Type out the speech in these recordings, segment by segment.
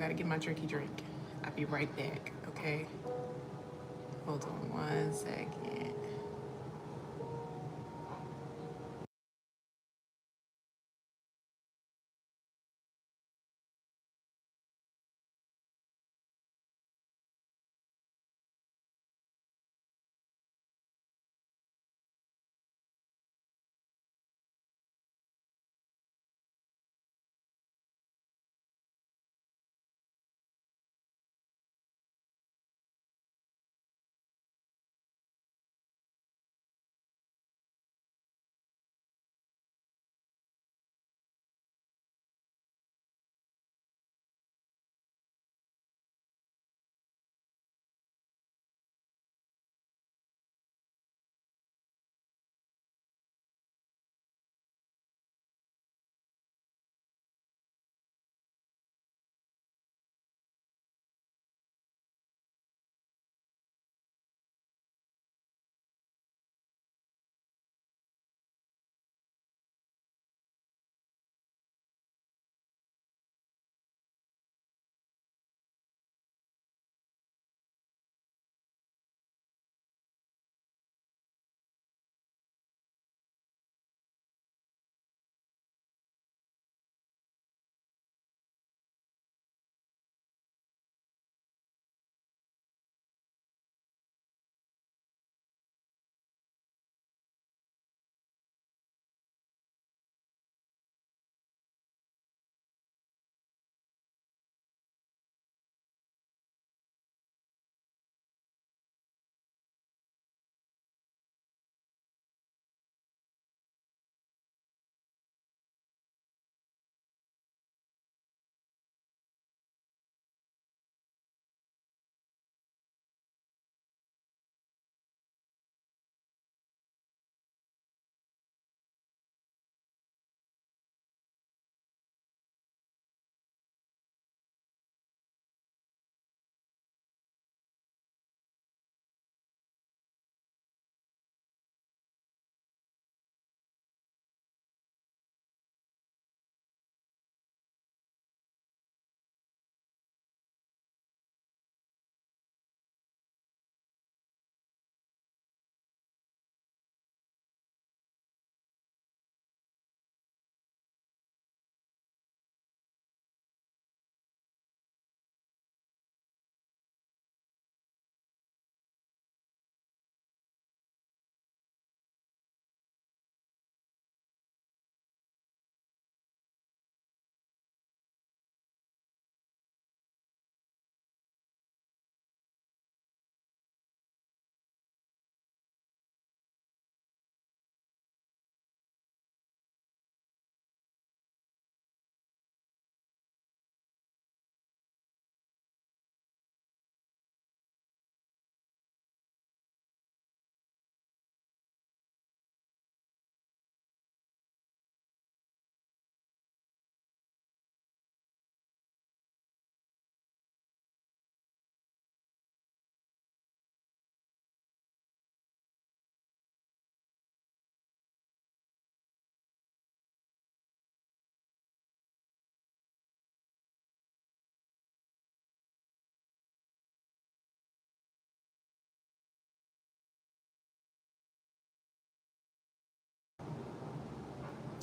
gotta get my drinky drink. I'll be right back, okay? Hold on 1 second.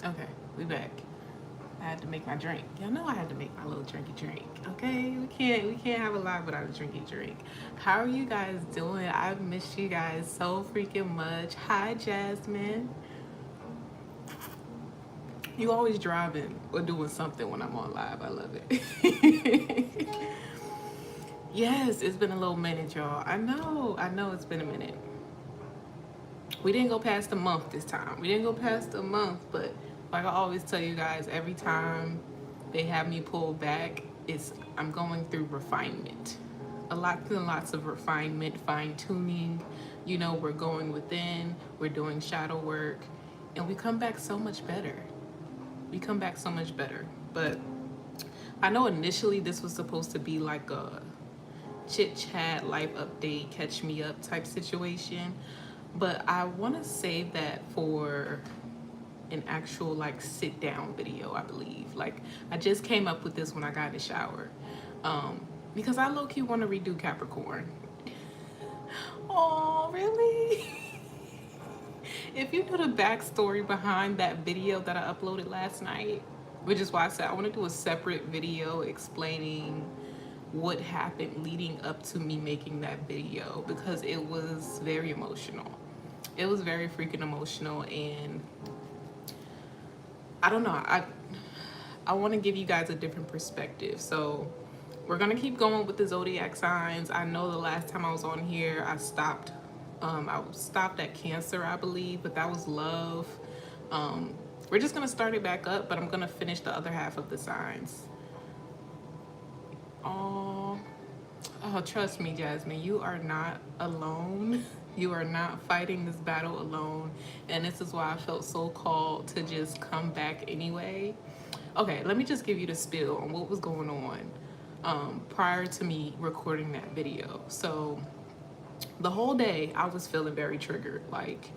Okay, we back. I had to make my drink. Y'all know I had to make my little drinky drink. Okay, we can't have a live without a drinky drink. How are you guys doing? I've missed you guys so freaking much. Hi, Jasmine. You always driving or doing something when I'm on live. I love it. Yes, it's been a little minute, y'all. I know it's been a minute. We didn't go past a month this time. We didn't go past a month, but like I always tell you guys, every time they have me pull back, I'm going through refinement. Lots and lots of refinement, fine tuning. You know, we're going within, we're doing shadow work, and we come back so much better. We come back so much better. But I know initially this was supposed to be like a chit chat, life update, catch me up type situation. But I want to save that for an actual like sit down video, I believe. Like I just came up with this when I got in the shower. Because I low-key want to redo Capricorn. Oh, really? If you know the backstory behind that video that I uploaded last night, which is why I said I want to do a separate video explaining what happened leading up to me making that video, because it was very emotional. It was very freaking emotional, and I don't know, I want to give you guys a different perspective. So we're gonna keep going with the zodiac signs. I know the last time I was on here, I stopped at Cancer, I believe, but that was love. We're just gonna start it back up, but I'm gonna finish the other half of the signs. Oh, trust me, Jasmine, you are not alone. You are not fighting this battle alone, and this is why I felt so called to just come back anyway. Okay, let me just give you the spiel on what was going on prior to me recording that video. So the whole day I was feeling very triggered, like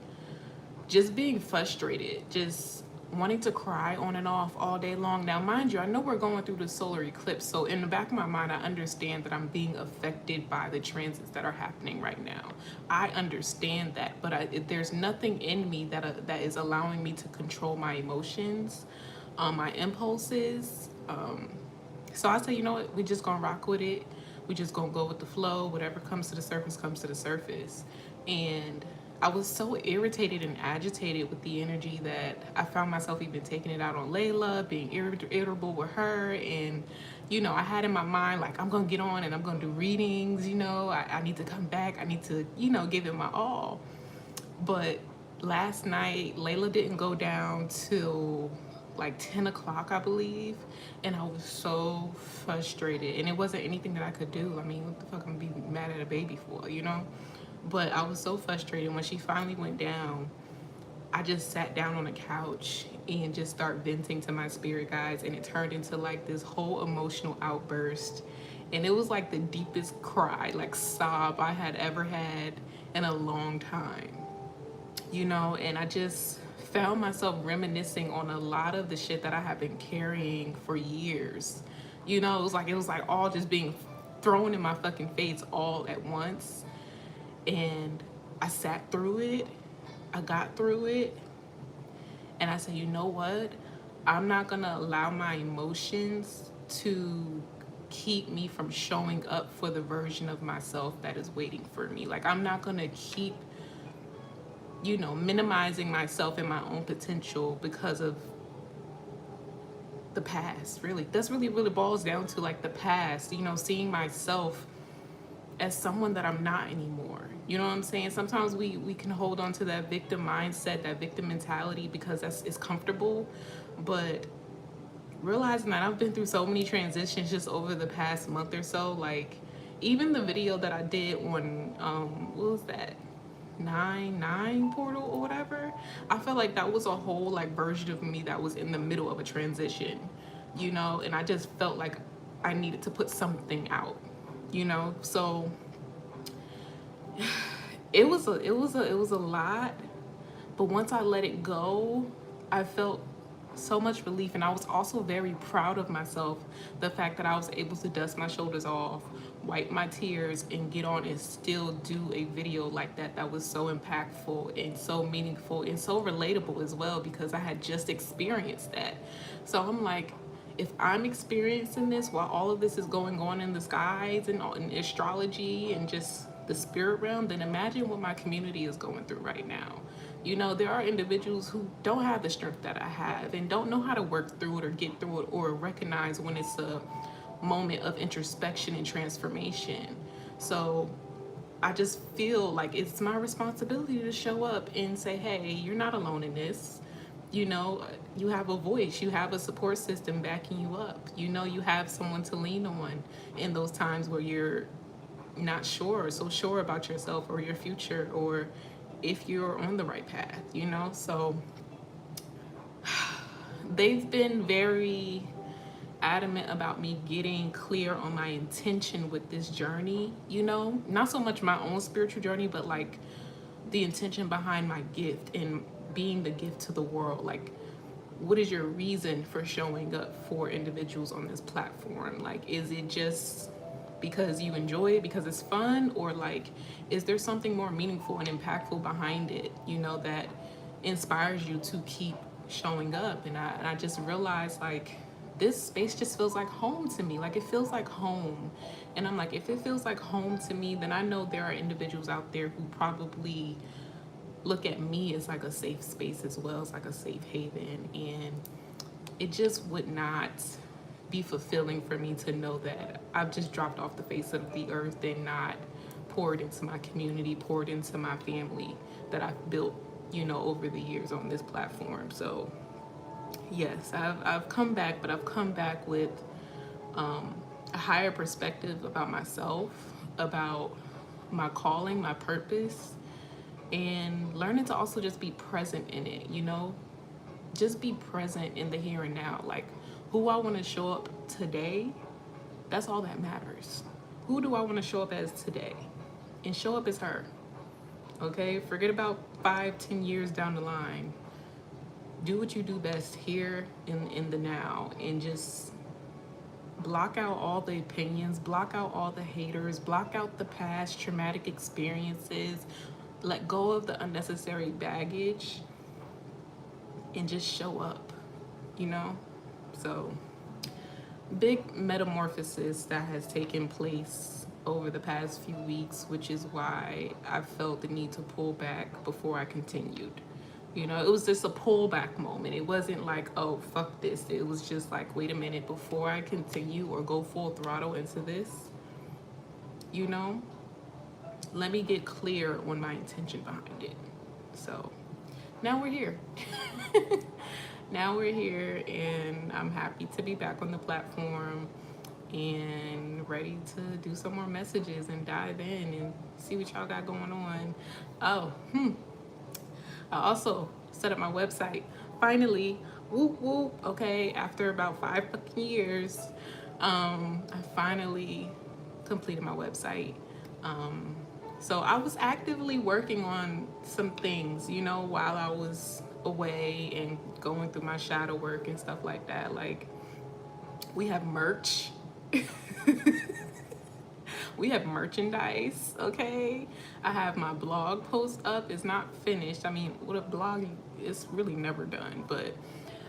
just being frustrated, just wanting to cry on and off all day long. Now, mind you, I know we're going through the solar eclipse, so in the back of my mind, I understand that I'm being affected by the transits that are happening right now. I understand that, but there's nothing in me that is allowing me to control my emotions, my impulses. So I say, you know what, we just gonna rock with it. We just gonna go with the flow. Whatever comes to the surface comes to the surface. And I was so irritated and agitated with the energy that I found myself even taking it out on Layla, being irritable with her. And, you know, I had in my mind, like, I'm gonna get on and I'm gonna do readings, you know, I need to come back. I need to, you know, give it my all. But last night, Layla didn't go down till like 10 o'clock, I believe. And I was so frustrated. And it wasn't anything that I could do. I mean, what the fuck I'm gonna be mad at a baby for, you know? But I was so frustrated. When she finally went down, I just sat down on the couch and just start venting to my spirit guides. And it turned into like this whole emotional outburst. And it was like the deepest cry, like sob I had ever had in a long time, you know? And I just found myself reminiscing on a lot of the shit that I have been carrying for years. You know, it was like all just being thrown in my fucking face all at once. And I sat through it, I got through it, and I said, you know what? I'm not gonna allow my emotions to keep me from showing up for the version of myself that is waiting for me. Like, I'm not gonna keep, you know, minimizing myself and my own potential because of the past. Really, that's really boils down to like the past, you know, seeing myself as someone that I'm not anymore. You know what I'm saying? Sometimes we can hold on to that victim mindset, that victim mentality, because it's comfortable. But realizing that I've been through so many transitions just over the past month or so, like even the video that I did on what was that, 9/9 portal or whatever, I felt like that was a whole like version of me that was in the middle of a transition, you know. And I just felt like I needed to put something out, you know. So it was a lot, but once I let it go, I felt so much relief. And I was also very proud of myself, the fact that I was able to dust my shoulders off, wipe my tears, and get on and still do a video like that was so impactful and so meaningful and so relatable as well, because I had just experienced that. So I'm like, if I'm experiencing this while all of this is going on in the skies and in astrology and just the spirit realm, then imagine what my community is going through right now. You know, there are individuals who don't have the strength that I have and don't know how to work through it or get through it or recognize when it's a moment of introspection and transformation. So I just feel like it's my responsibility to show up and say, hey, you're not alone in this. You know, you have a voice, you have a support system backing you up. You know, you have someone to lean on in those times where you're not sure, so sure about yourself or your future, or if you're on the right path, you know. So they've been very adamant about me getting clear on my intention with this journey, you know, not so much my own spiritual journey, but like the intention behind my gift and being the gift to the world. Like, what is your reason for showing up for individuals on this platform? Like, is it just because you enjoy it, because it's fun, or like, is there something more meaningful and impactful behind it, you know, that inspires you to keep showing up? And I just realized, like, this space just feels like home to me. Like, it feels like home. And I'm like, if it feels like home to me, then I know there are individuals out there who probably look at me as like a safe space as well, as like a safe haven. And it just would not be fulfilling for me to know that I've just dropped off the face of the earth and not poured into my community, poured into my family that I've built, you know, over the years on this platform. So yes, I've come back, but I've come back with a higher perspective about myself, about my calling, my purpose, and learning to also just be present in it, you know? Just be present in the here and now. Like, who I want to show up today, that's all that matters. Who do I want to show up as today? And show up as her. Okay? Forget about 5-10 years down the line. Do what you do best here in the now, and just block out all the opinions, block out all the haters, block out the past traumatic experiences, let go of the unnecessary baggage, and just show up, you know? So, big metamorphosis that has taken place over the past few weeks, which is why I felt the need to pull back before I continued. You know, it was just a pullback moment. It wasn't like, oh, fuck this. It was just like, wait a minute, before I continue or go full throttle into this, you know, let me get clear on my intention behind it. So now we're here. Now we're here, and I'm happy to be back on the platform and ready to do some more messages and dive in and see what y'all got going on. Oh, I also set up my website. Finally, whoop whoop, okay, after about 5 fucking years, I finally completed my website. So I was actively working on some things, you know, while I was away and going through my shadow work and stuff like that. Like, we have merch. We have merchandise, okay? I have my blog post up. It's not finished. I mean, with a blog, it's really never done, but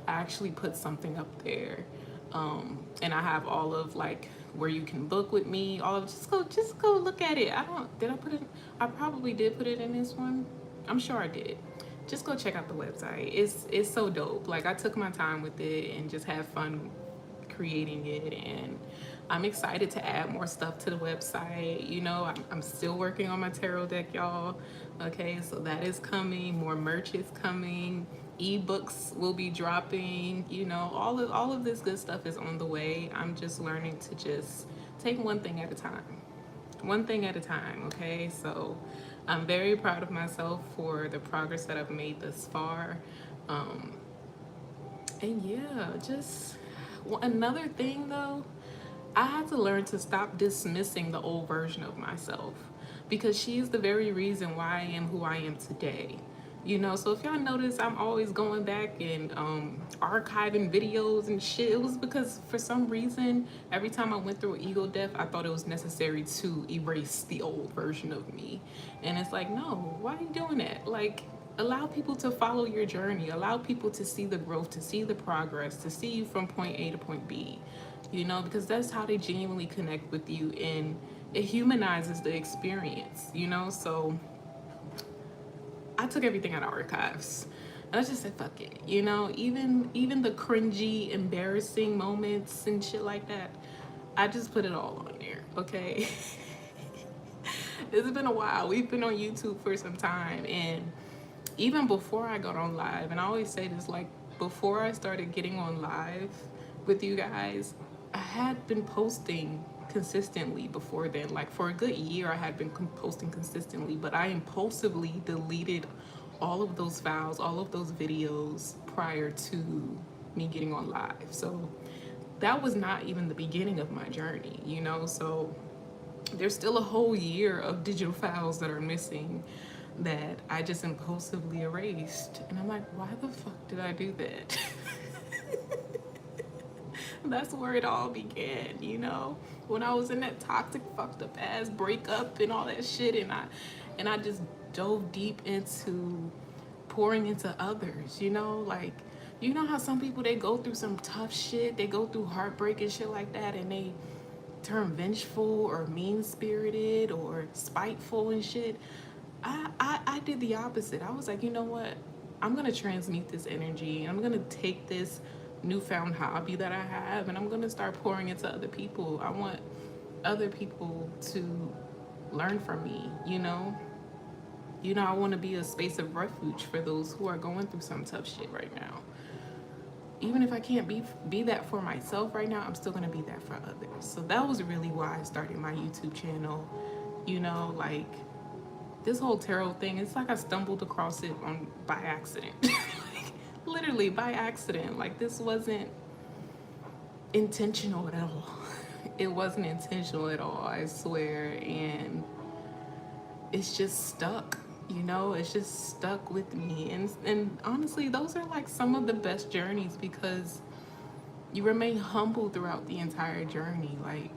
I actually put something up there. And I have all of, like, where you can book with me, all of, just go look at it. Did I put it, I probably did put it in this one. I'm sure I did. Just go check out the website. It's so dope. Like, I took my time with it and just had fun creating it, and I'm excited to add more stuff to the website. You know, I'm still working on my tarot deck, y'all. Okay, so that is coming. More merch is coming. Ebooks will be dropping. You know, all of this good stuff is on the way. I'm just learning to just take one thing at a time. One thing at a time, okay? So I'm very proud of myself for the progress that I've made thus far. And yeah, just another thing though, I had to learn to stop dismissing the old version of myself, because she is the very reason why I am who I am today. You know, so if y'all notice, I'm always going back and archiving videos and shit. It was because for some reason, every time I went through an ego death, I thought it was necessary to erase the old version of me. And it's like, no, why are you doing that? Like, allow people to follow your journey. Allow people to see the growth, to see the progress, to see you from point A to point B. You know, because that's how they genuinely connect with you, and it humanizes the experience, you know? So I took everything out of archives, and I just said, fuck it, you know? Even the cringy, embarrassing moments and shit like that, I just put it all on there, okay? It's been a while. We've been on YouTube for some time, and even before I got on live, and I always say this, like, before I started getting on live with you guys, I had been posting consistently before then. Like, for a good year, I had been posting consistently, but I impulsively deleted all of those files, all of those videos prior to me getting on live. So that was not even the beginning of my journey, you know? So there's still a whole year of digital files that are missing. that I just impulsively erased. And I'm like, why the fuck did I do that? That's where it all began, you know? When I was in that toxic, fucked up ass breakup and all that shit, and I just dove deep into pouring into others, you know? Like, you know how some people, they go through some tough shit, they go through heartbreak and shit like that, and they turn vengeful or mean-spirited or spiteful and shit. I did the opposite. I was like, you know what? I'm gonna transmute this energy, and I'm gonna take this newfound hobby that I have, and I'm gonna start pouring into other people. I want other people to learn from me, you know? You know, I want to be a space of refuge for those who are going through some tough shit right now. Even if I can't be that for myself right now, I'm still gonna be that for others. So that was really why I started my YouTube channel. You know, like, this whole tarot thing, it's like I stumbled across it by accident. Like, literally by accident. Like, this wasn't intentional at all. It wasn't intentional at all, I swear. And it's just stuck, you know? It's just stuck with me. And honestly, those are like some of the best journeys, because you remain humble throughout the entire journey. Like,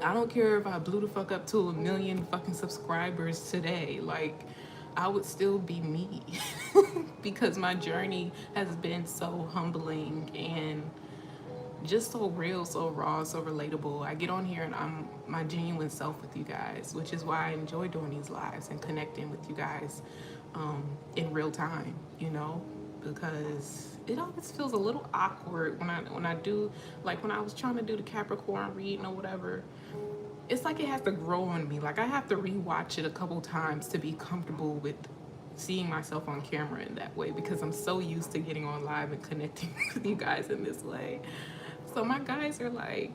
I don't care if I blew the fuck up to 1 million fucking subscribers today. Like, I would still be me because my journey has been so humbling and just so real, so raw, so relatable. I get on here and I'm my genuine self with you guys, which is why I enjoy doing these lives and connecting with you guys in real time, you know, because it always feels a little awkward when I do, like when I was trying to do the Capricorn reading or whatever. It's like it has to grow on me. Like, I have to rewatch it a couple times to be comfortable with seeing myself on camera in that way, because I'm so used to getting on live and connecting with you guys in this way. So my guys are like,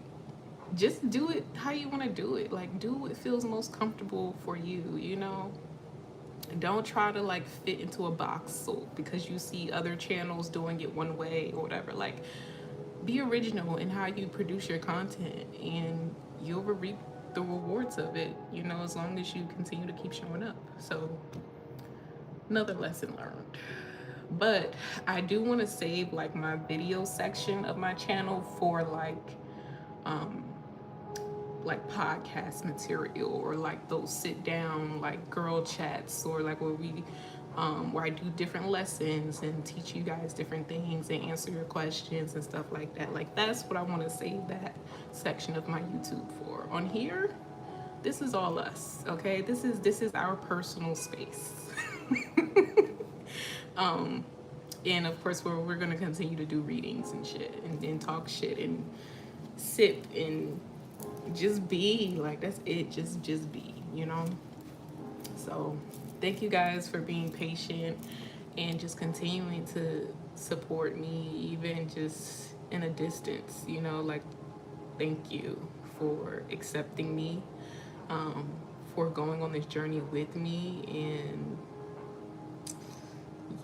just do it how you want to do it. Like, do what feels most comfortable for you, you know? Don't try to like fit into a box so because you see other channels doing it one way or whatever. Like, be original in how you produce your content, and you'll reap the rewards of it, you know, as long as you continue to keep showing up. So, another lesson learned. But I do want to save like my video section of my channel for like podcast material, or like those sit down like girl chats, or like where I do different lessons and teach you guys different things and answer your questions and stuff like that. Like, that's what I want to save that section of my YouTube for. On here, this is all us, okay? This is our personal space. And of course we're gonna continue to do readings and shit, and talk shit and sip and just be like, that's it, just be, you know? So thank you guys for being patient and just continuing to support me, even just in a distance, you know? Like, thank you for accepting me, for going on this journey with me. And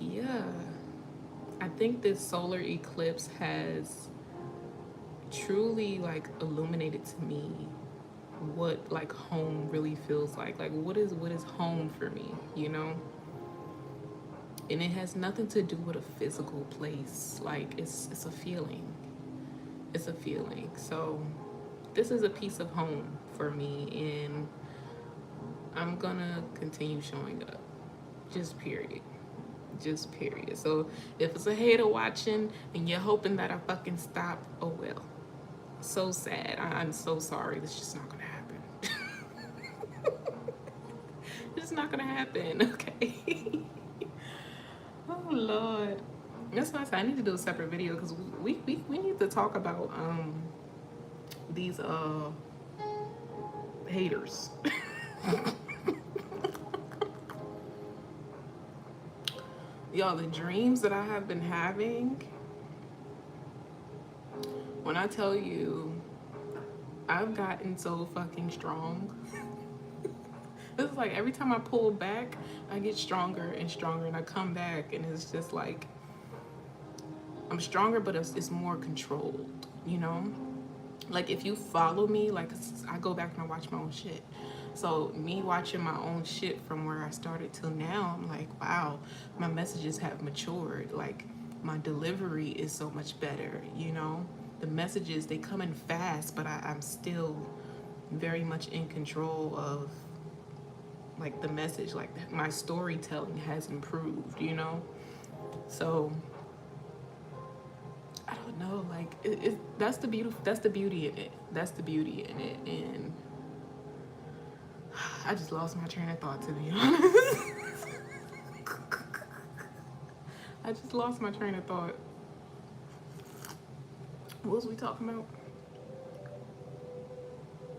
yeah, I think this solar eclipse has truly like illuminated to me what like home really feels like what is home for me, you know? And it has nothing to do with a physical place. Like, it's a feeling. It's a feeling. So this is a piece of home for me, and I'm gonna continue showing up, just period. Just period. So if it's a hater watching and you're hoping that I fucking stop, oh well. So sad. I'm so sorry. It's just not gonna happen. It's not gonna happen, okay? Oh Lord. That's why I said I need to do a separate video, because we need to talk about these haters. Y'all, the dreams that I have been having, when I tell you I've gotten so fucking strong. It's like every time I pull back, I get stronger and stronger, and I come back and it's just like, I'm stronger, but it's more controlled, you know? Like, if you follow me, like, I go back and I watch my own shit. So me watching my own shit from where I started till now, I'm like, wow, my messages have matured. Like my delivery is so much better, you know? The messages, they come in fast, but I'm still very much in control of like the message. Like my storytelling has improved, you know? So I don't know, like that's the beauty. That's the beauty in it. That's the beauty in it. And I just lost my train of thought, to be honest. I just lost my train of thought. What was we talking about?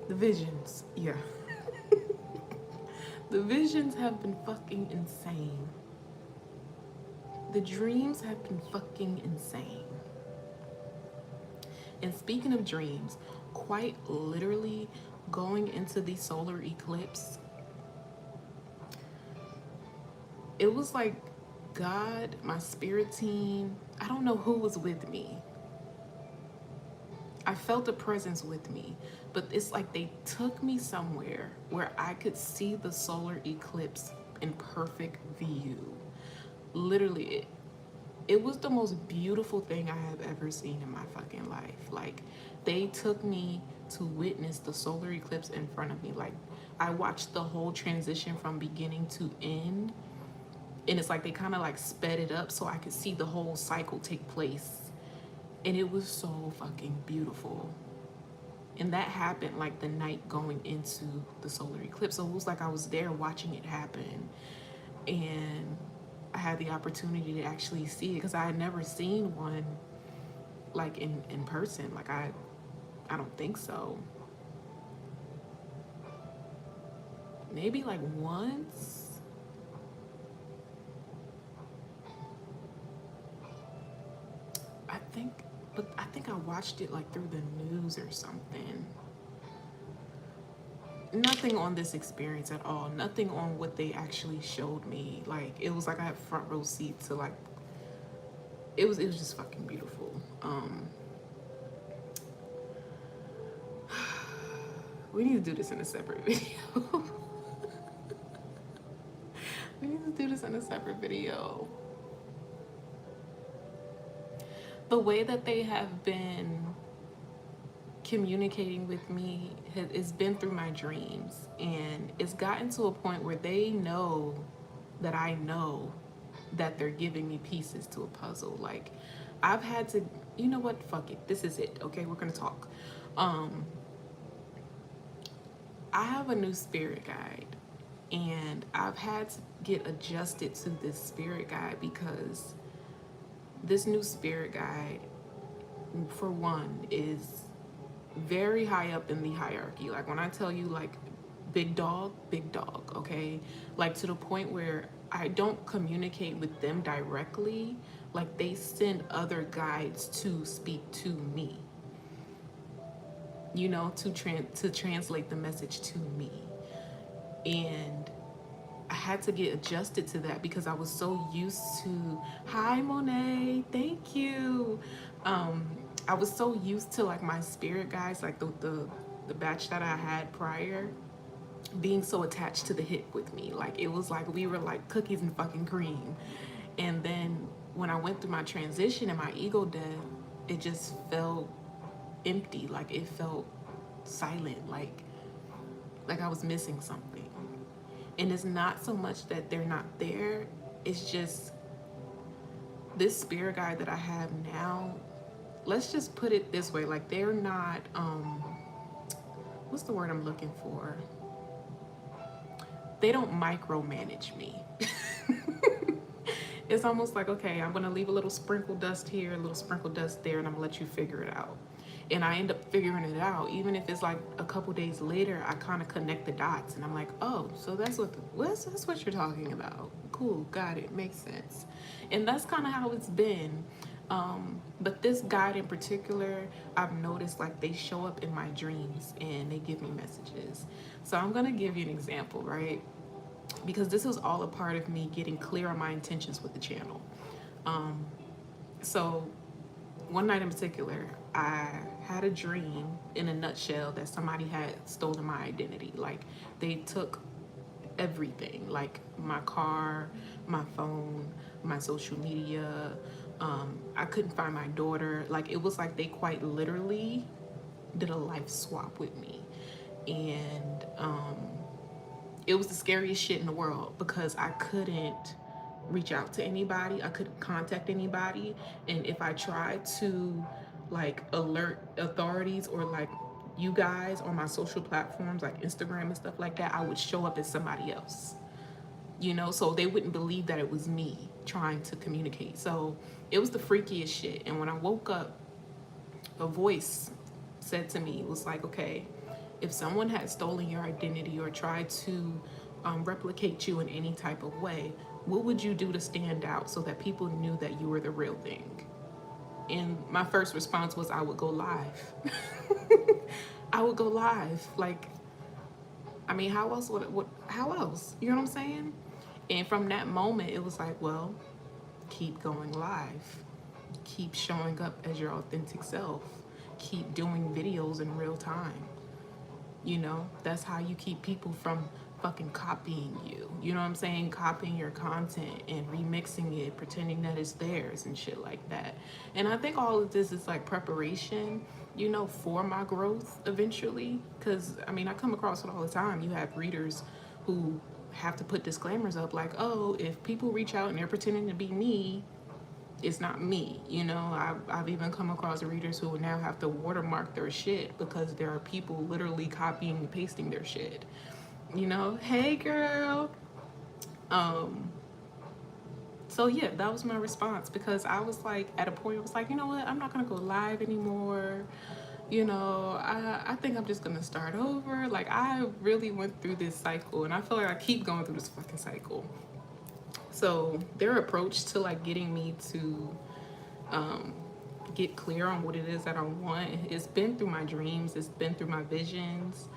The visions. Yeah. The visions have been fucking insane. The dreams have been fucking insane. And speaking of dreams, quite literally going into the solar eclipse, it was like God, my spirit team, I don't know who was with me. I felt a presence with me, but it's like they took me somewhere where I could see the solar eclipse in perfect view. Literally, it was the most beautiful thing I have ever seen in my fucking life. Like, they took me to witness the solar eclipse in front of me. Like, I watched the whole transition from beginning to end, and it's like they kind of like sped it up so I could see the whole cycle take place. And it was so fucking beautiful. And that happened like the night going into the solar eclipse. So it was like I was there watching it happen. And I had the opportunity to actually see it because I had never seen one like in person. Like I don't think so. Maybe like once. I think I watched it like through the news or something. Nothing on this experience at all. Nothing on what they actually showed me. Like it was like I had front row seat to like it was just fucking beautiful. We need to do this in a separate video. We need to do this in a separate video. The way that they have been communicating with me has been through my dreams, and it's gotten to a point where they know that I know that they're giving me pieces to a puzzle. Like I've had to, you know what, fuck it, this is it, okay, we're gonna talk. I have a new spirit guide, and I've had to get adjusted to this spirit guide because this new spirit guide, for one, is very high up in the hierarchy. Like when I tell you like big dog, okay? Like to the point where I don't communicate with them directly. Like they send other guides to speak to me, you know, to translate the message to me. And I had to get adjusted to that because I was so used to, hi Monet, thank you. I was so used to like my spirit guides, like the batch that I had prior, being so attached to the hip with me. Like it was like we were like cookies and fucking cream. And then when I went through my transition and my ego death, it just felt empty. Like it felt silent, like I was missing something. And it's not so much that they're not there, it's just this spirit guide that I have now, let's just put it this way, like they're not what's the word I'm looking for, they don't micromanage me. It's almost like, okay, I'm gonna leave a little sprinkle dust here, a little sprinkle dust there, and I'm gonna let you figure it out. And I end up figuring it out, even if it's like a couple days later. I kind of connect the dots, and I'm like, oh, so that's what you're talking about. Cool, got it, makes sense. And that's kind of how it's been. But this guide in particular, I've noticed like they show up in my dreams and they give me messages. So I'm gonna give you an example, right? Because this was all a part of me getting clear on my intentions with the channel. So one night in particular, I had a dream in a nutshell that somebody had stolen my identity. Like they took everything, like my car, my phone, my social media. I couldn't find my daughter. Like it was like they quite literally did a life swap with me. And it was the scariest shit in the world because I couldn't reach out to anybody. I couldn't contact anybody. And if I tried to like alert authorities or like you guys on my social platforms like Instagram and stuff like that, I would show up as somebody else. You know, so they wouldn't believe that it was me trying to communicate. So it was the freakiest shit. And when I woke up, a voice said to me, it was like, okay, if someone had stolen your identity or tried to replicate you in any type of way, what would you do to stand out so that people knew that you were the real thing? And my first response was, I would go live. I would go live. Like, I mean, how else how else? You know what I'm saying? And from that moment, it was like, well, keep going live. Keep showing up as your authentic self. Keep doing videos in real time. You know, that's how you keep people from fucking copying you. You know what I'm saying? Copying your content and remixing it, pretending that it's theirs and shit like that. And I think all of this is like preparation, you know, for my growth eventually. Because, I mean, I come across it all the time. You have readers who have to put disclaimers up like, oh, if people reach out and they're pretending to be me, it's not me. You know, I've even come across readers who now have to watermark their shit because there are people literally copying and pasting their shit. You know, hey girl. So yeah, that was my response because I was like, at a point I was like, you know what, I'm not gonna go live anymore. You know, I think I'm just gonna start over. Like I really went through this cycle and I feel like I keep going through this fucking cycle. So their approach to like getting me to get clear on what it is that I want, it's been through my dreams, it's been through my visions.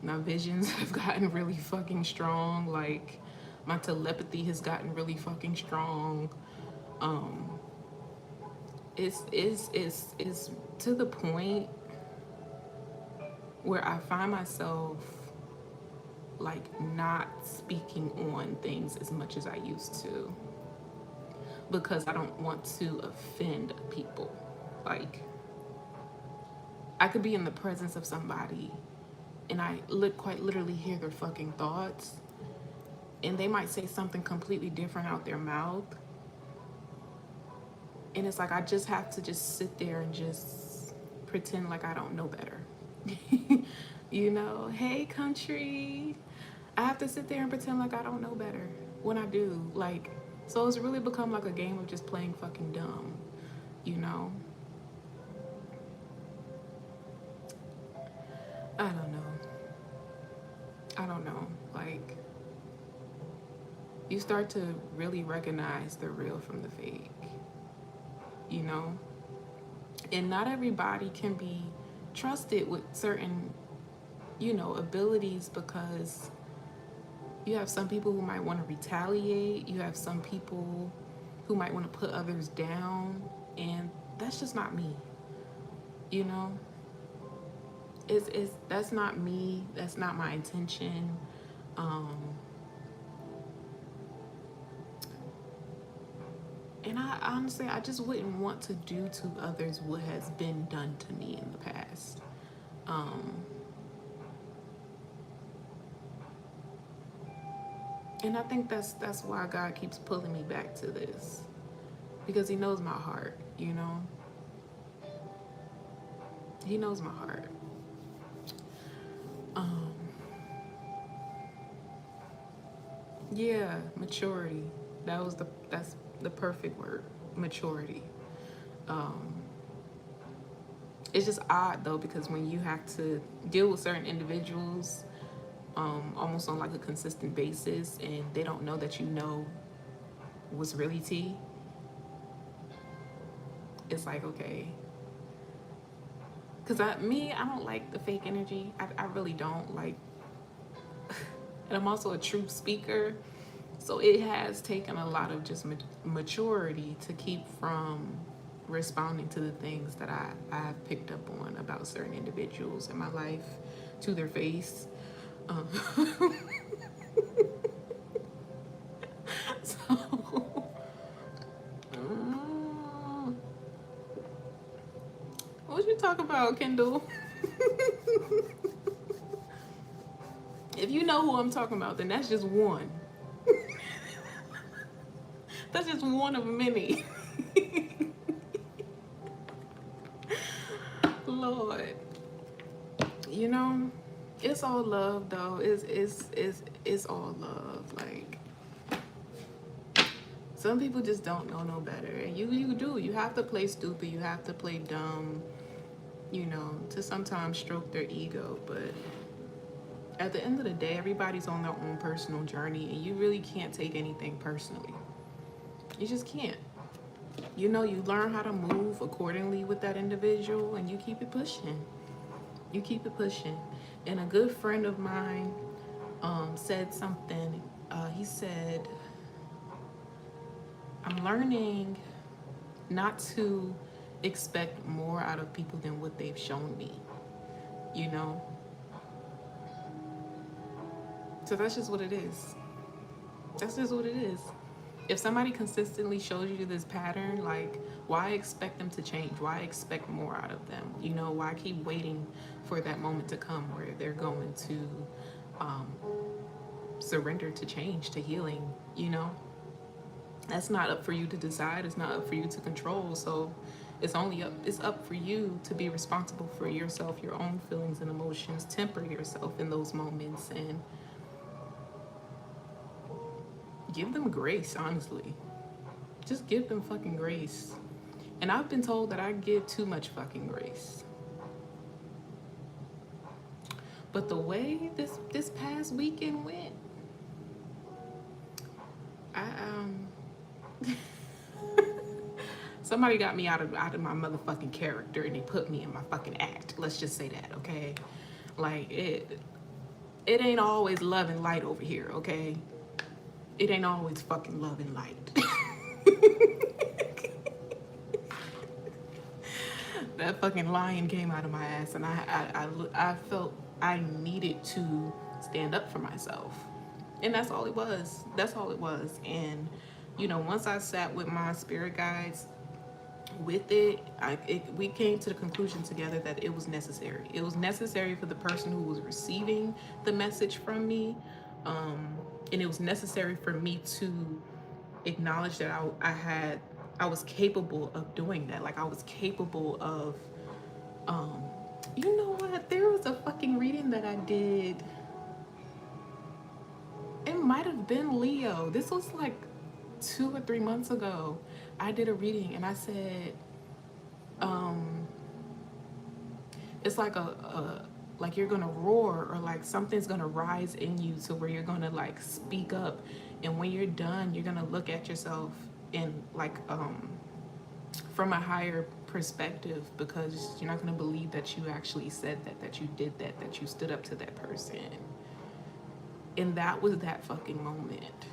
My visions have gotten really fucking strong. Like my telepathy has gotten really fucking strong. It's to the point where I find myself like not speaking on things as much as I used to because I don't want to offend people. Like I could be in the presence of somebody and I quite literally hear their fucking thoughts and they might say something completely different out their mouth. And it's like I just have to just sit there and just pretend like I don't know better. You know, hey country. I have to sit there and pretend like I don't know better when I do. Like, so it's really become like a game of just playing fucking dumb, you know? I don't know. I don't know. Like, you start to really recognize the real from the fake, you know? And not everybody can be trusted with certain, you know, abilities because you have some people who might want to retaliate. You have some people who might want to put others down. And that's just not me, you know? That's not me. That's not my intention. And I honestly, I just wouldn't want to do to others what has been done to me in the past. And I think that's why God keeps pulling me back to this. Because he knows my heart, you know? He knows my heart. Yeah, maturity. That's the perfect word. Maturity. It's just odd though because when you have to deal with certain individuals almost on like a consistent basis and they don't know that you know what's really tea, it's like, okay. Because I don't like the fake energy. I really don't. Like, and I'm also a true speaker. So it has taken a lot of just maturity to keep from responding to the things that I have picked up on about certain individuals in my life to their face. Um, so, what you talk about, Kendall? If you know who I'm talking about, then that's just one. That's just one of many. Lord, you know, it's all love though. It's all love. Like, some people just don't know no better, and you do. You have to play stupid. You have to play dumb. You know, to sometimes stroke their ego, but at the end of the day, everybody's on their own personal journey, and you really can't take anything personally. You just can't. You know, you learn how to move accordingly with that individual, and you keep it pushing. You keep it pushing. And a good friend of mine said something. He said, I'm learning not to expect more out of people than what they've shown me, you know? So that's just what it is. That's just what it is. If somebody consistently shows you this pattern, like, why expect them to change? Why expect more out of them? You know, why keep waiting for that moment to come where they're going to surrender to change, to healing, you know? That's not up for you to decide. It's not up for you to control. So it's up for you to be responsible for yourself, your own feelings and emotions. Temper yourself in those moments and give them grace, honestly. Just give them fucking grace. And I've been told that I give too much fucking grace. But the way this past weekend went, somebody got me out of my motherfucking character, and they put me in my fucking act. Let's just say that, okay? Like, it ain't always love and light over here, okay? It ain't always fucking love and light. That fucking lion came out of my ass, and I felt I needed to stand up for myself. And that's all it was. That's all it was. And, you know, once I sat with my spirit guides with it, we came to the conclusion together that it was necessary. It was necessary for the person who was receiving the message from me. And it was necessary for me to acknowledge that I was capable of doing that. Like, I was capable of, you know what? There was a fucking reading that I did. It might have been Leo. This was like 2 or 3 months ago. I did a reading and I said, it's like like you're gonna roar, or like something's gonna rise in you to where you're gonna like speak up, and when you're done, you're gonna look at yourself in like from a higher perspective, because you're not gonna believe that you actually said that you did that you stood up to that person. And that was that fucking moment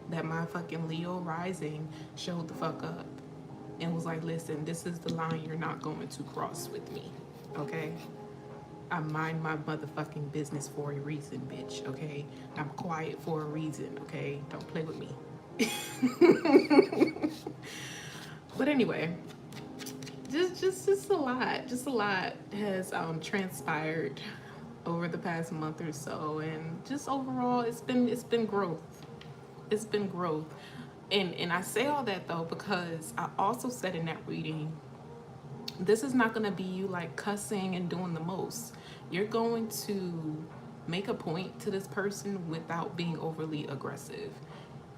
that my fucking Leo rising showed the fuck up and was like, listen, this is the line you're not going to cross with me, okay? I mind my motherfucking business for a reason, bitch, okay? I'm quiet for a reason, okay? Don't play with me. But anyway, just a lot has transpired over the past month or so, and just overall it's been growth. It's been growth. And I say all that though because I also said in that reading, this is not going to be you like cussing and doing the most. You're going to make a point to this person without being overly aggressive.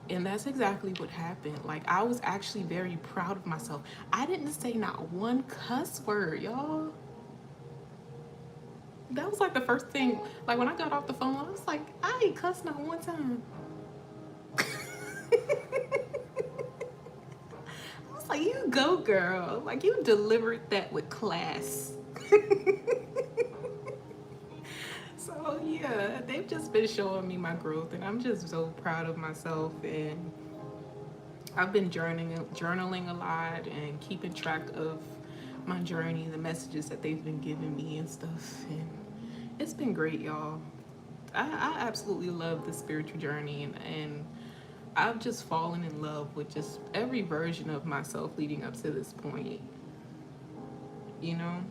And that's exactly what happened. Like, I was actually very proud of myself. I didn't say not one cuss word, y'all. That was like the first thing. Like, when I got off the phone, I was like, I ain't cussed not one time. I was like, you go, girl. Like, you delivered that with class. So yeah, they've just been showing me my growth, and I'm just so proud of myself. And I've been journaling a lot and keeping track of my journey, the messages that they've been giving me and stuff. And it's been great, y'all. I absolutely love the spiritual journey, and I've just fallen in love with just every version of myself leading up to this point, you know?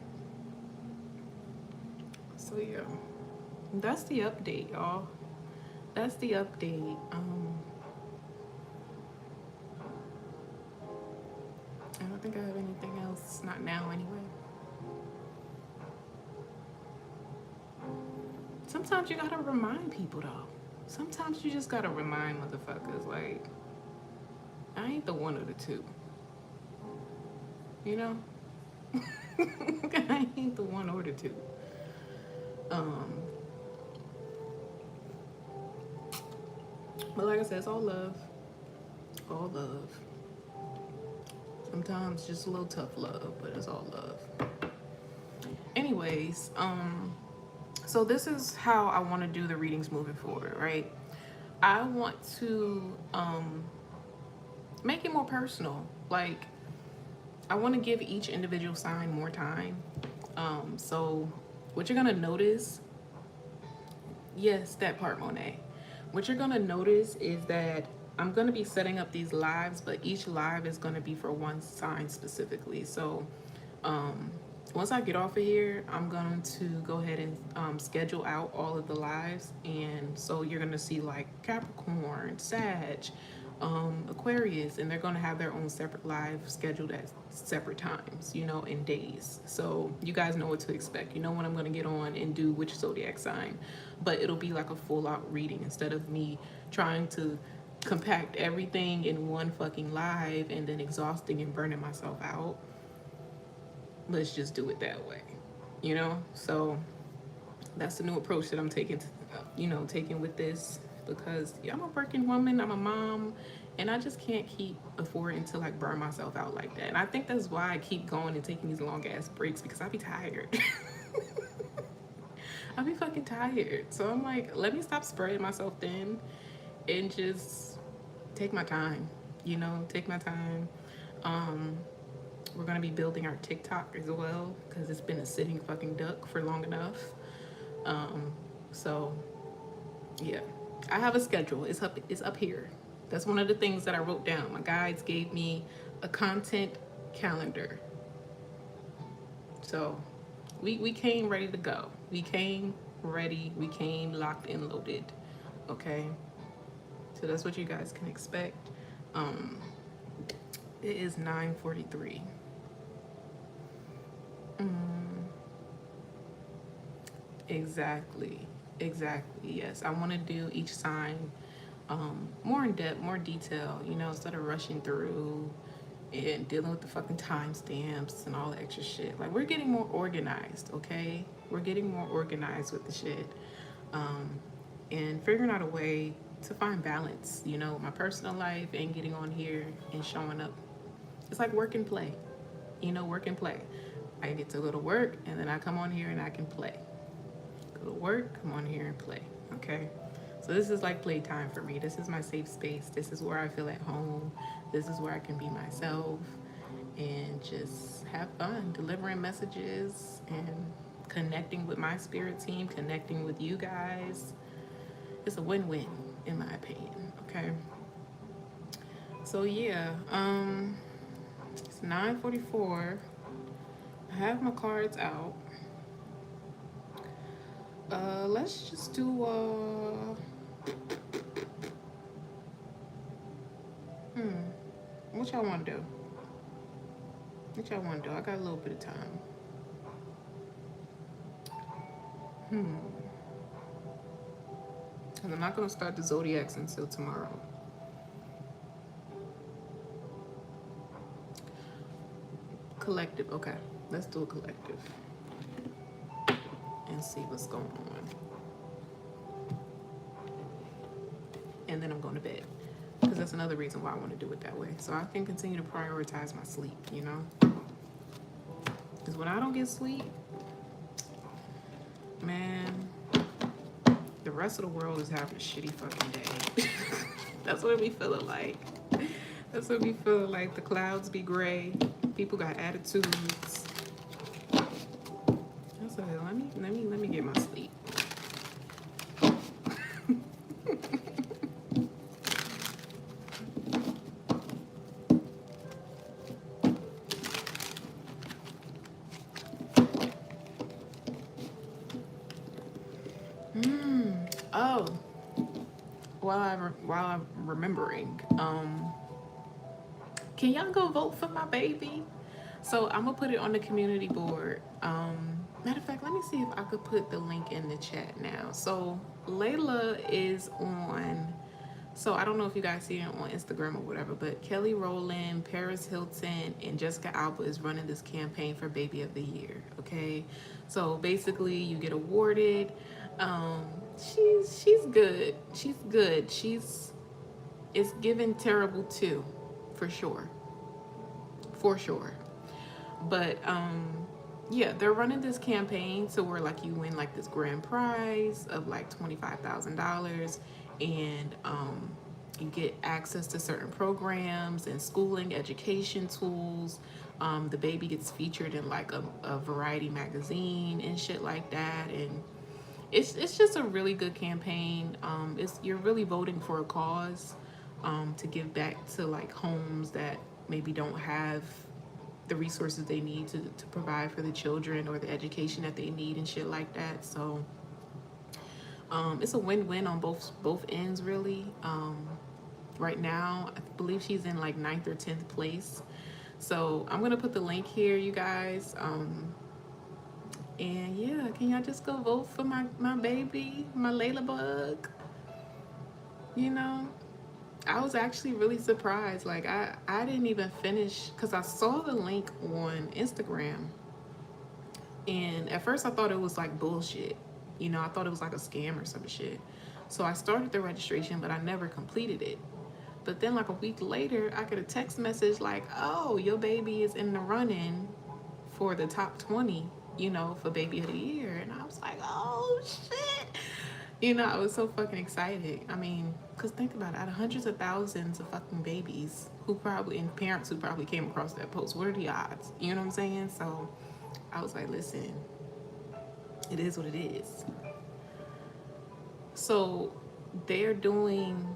So yeah, that's the update, y'all. That's the update. I don't think I have anything else, not now anyway. Sometimes you gotta remind people though. Sometimes you just gotta remind motherfuckers, like, I ain't the one or the two. You know? I ain't the one or the two. But like I said, it's all love. All love. Sometimes just a little tough love, but it's all love. Anyways, so this is how I want to do the readings moving forward, right? I want to make it more personal. Like, I want to give each individual sign more time. So what you're gonna notice, yes, that part, Monet. What you're gonna notice is that I'm gonna be setting up these lives, but each live is gonna be for one sign specifically. So once I get off of here, I'm going to go ahead and schedule out all of the lives. And so you're going to see like Capricorn, Sag, Aquarius, and they're going to have their own separate lives scheduled at separate times, you know, in days. So you guys know what to expect. You know when I'm going to get on and do which zodiac sign, but it'll be like a full out reading instead of me trying to compact everything in one fucking live and then exhausting and burning myself out. Let's just do it that way, you know? So that's the new approach that I'm taking, taking with this, because I'm a working woman, I'm a mom, and I just can't keep affording to like burn myself out like that. And I think that's why I keep going and taking these long ass breaks, because I be tired. I be fucking tired. So I'm like, let me stop spreading myself thin and just take my time, take my time. We're gonna be building our TikTok as well, because it's been a sitting fucking duck for long enough. So yeah, I have a schedule. It's up here. That's one of the things that I wrote down. My guides gave me a content calendar. So we came ready to go. We came ready. We came locked and loaded. Okay. So that's what you guys can expect. It is 9:43. Exactly. Yes, I want to do each sign more in depth, more detail, instead of rushing through and dealing with the fucking timestamps and all the extra shit. Like, we're getting more organized, okay? We're getting more organized with the shit, and figuring out a way to find balance, my personal life and getting on here and showing up. It's like work and play, work and play. I get to go to work and then I come on here and I can play. Go to work, come on here and play, okay? So this is like playtime for me. This is my safe space. This is where I feel at home. This is where I can be myself and just have fun delivering messages and connecting with my spirit team, connecting with you guys. It's a win-win in my opinion, okay? So yeah, it's 9:44. I have my cards out. Let's just do what y'all want to do? What y'all want to do? I got a little bit of time. And I'm not going to start the zodiacs until tomorrow. Collective, okay. Let's do a collective and see what's going on. And then I'm going to bed, because that's another reason why I want to do it that way, so I can continue to prioritize my sleep, because when I don't get sleep, man, the rest of the world is having a shitty fucking day. That's what it be feeling like. That's what we feel like. The clouds be gray. People got attitudes. That's okay. Let me get my sleep. Oh, while I'm remembering, can y'all go vote for my baby? So I'm gonna put it on the community board. Matter of fact, let me see if I could put the link in the chat now. So Layla is on. So I don't know if you guys see it on Instagram or whatever, but Kelly Rowland, Paris Hilton, and Jessica Alba is running this campaign for Baby of the Year. Okay, so basically you get awarded. Um, she's good. She's good. She's it's given terrible too, for sure, for sure. But yeah, they're running this campaign to where like you win like this grand prize of like $25,000, and you get access to certain programs and schooling, education tools. The baby gets featured in like a variety magazine and shit like that, and it's just a really good campaign. It's you're really voting for a cause, to give back to like homes that maybe don't have the resources they need to provide for the children or the education that they need and shit like that. So it's a win-win on both ends really. Right now I believe she's in like 9th or 10th place. So I'm gonna put the link here, you guys. And yeah, can y'all just go vote for my baby, my Layla bug? You know, I was actually really surprised. Like I didn't even finish because I saw the link on Instagram, and at first I thought it was like bullshit. You know, I thought it was like a scam or some shit. So I started the registration, but I never completed it. But then like a week later, I get a text message like, "Oh, your baby is in the running for the top 20, you know, for Baby of the Year." And I was like, "Oh shit." You know, I was so fucking excited. I mean, because think about it, out of hundreds of thousands of fucking babies who probably, and parents who probably came across that post, what are the odds? You know what I'm saying? So I was like, listen, it is what it is. So they're doing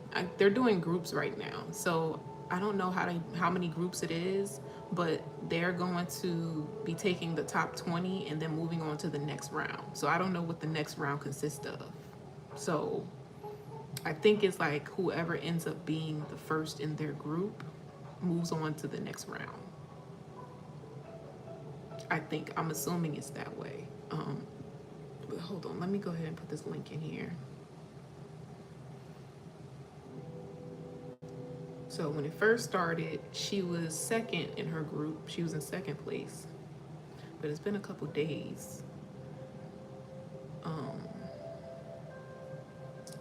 groups right now. So I don't know how many groups it is, but they're going to be taking the top 20 and then moving on to the next round. So I don't know what the next round consists of. So I think it's like whoever ends up being the first in their group moves on to the next round. I'm assuming it's that way. But hold on, let me go ahead and put this link in here. So when it first started, she was second in her group. She was in second place. But it's been a couple days.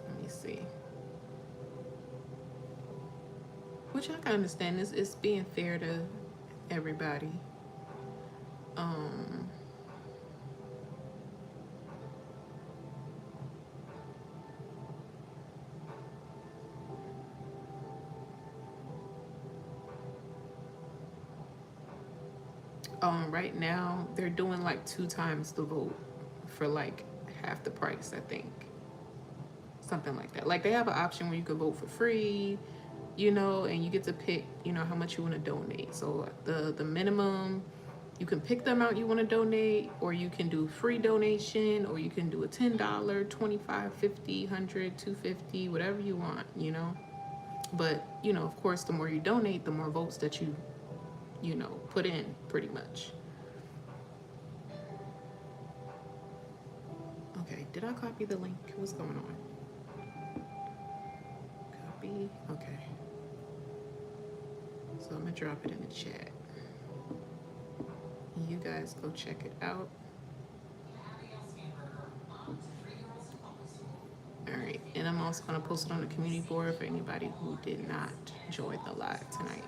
Let me see. Which I can understand. It's being fair to everybody. Right now they're doing like 2 times the vote for like half the price, I think. Something like that. Like they have an option where you can vote for free, you know, and you get to pick, you know, how much you want to donate. So the minimum, you can pick the amount you want to donate, or you can do free donation, or you can do a $10, 25, 50, 100, 250, whatever you want, you know. But, you know, of course, the more you donate, the more votes that you know, put in, pretty much. Okay, did I copy the link? What's going on? Copy, okay. So I'm gonna drop it in the chat. You guys go check it out. All right, and I'm also gonna post it on the community board for anybody who did not join the live tonight.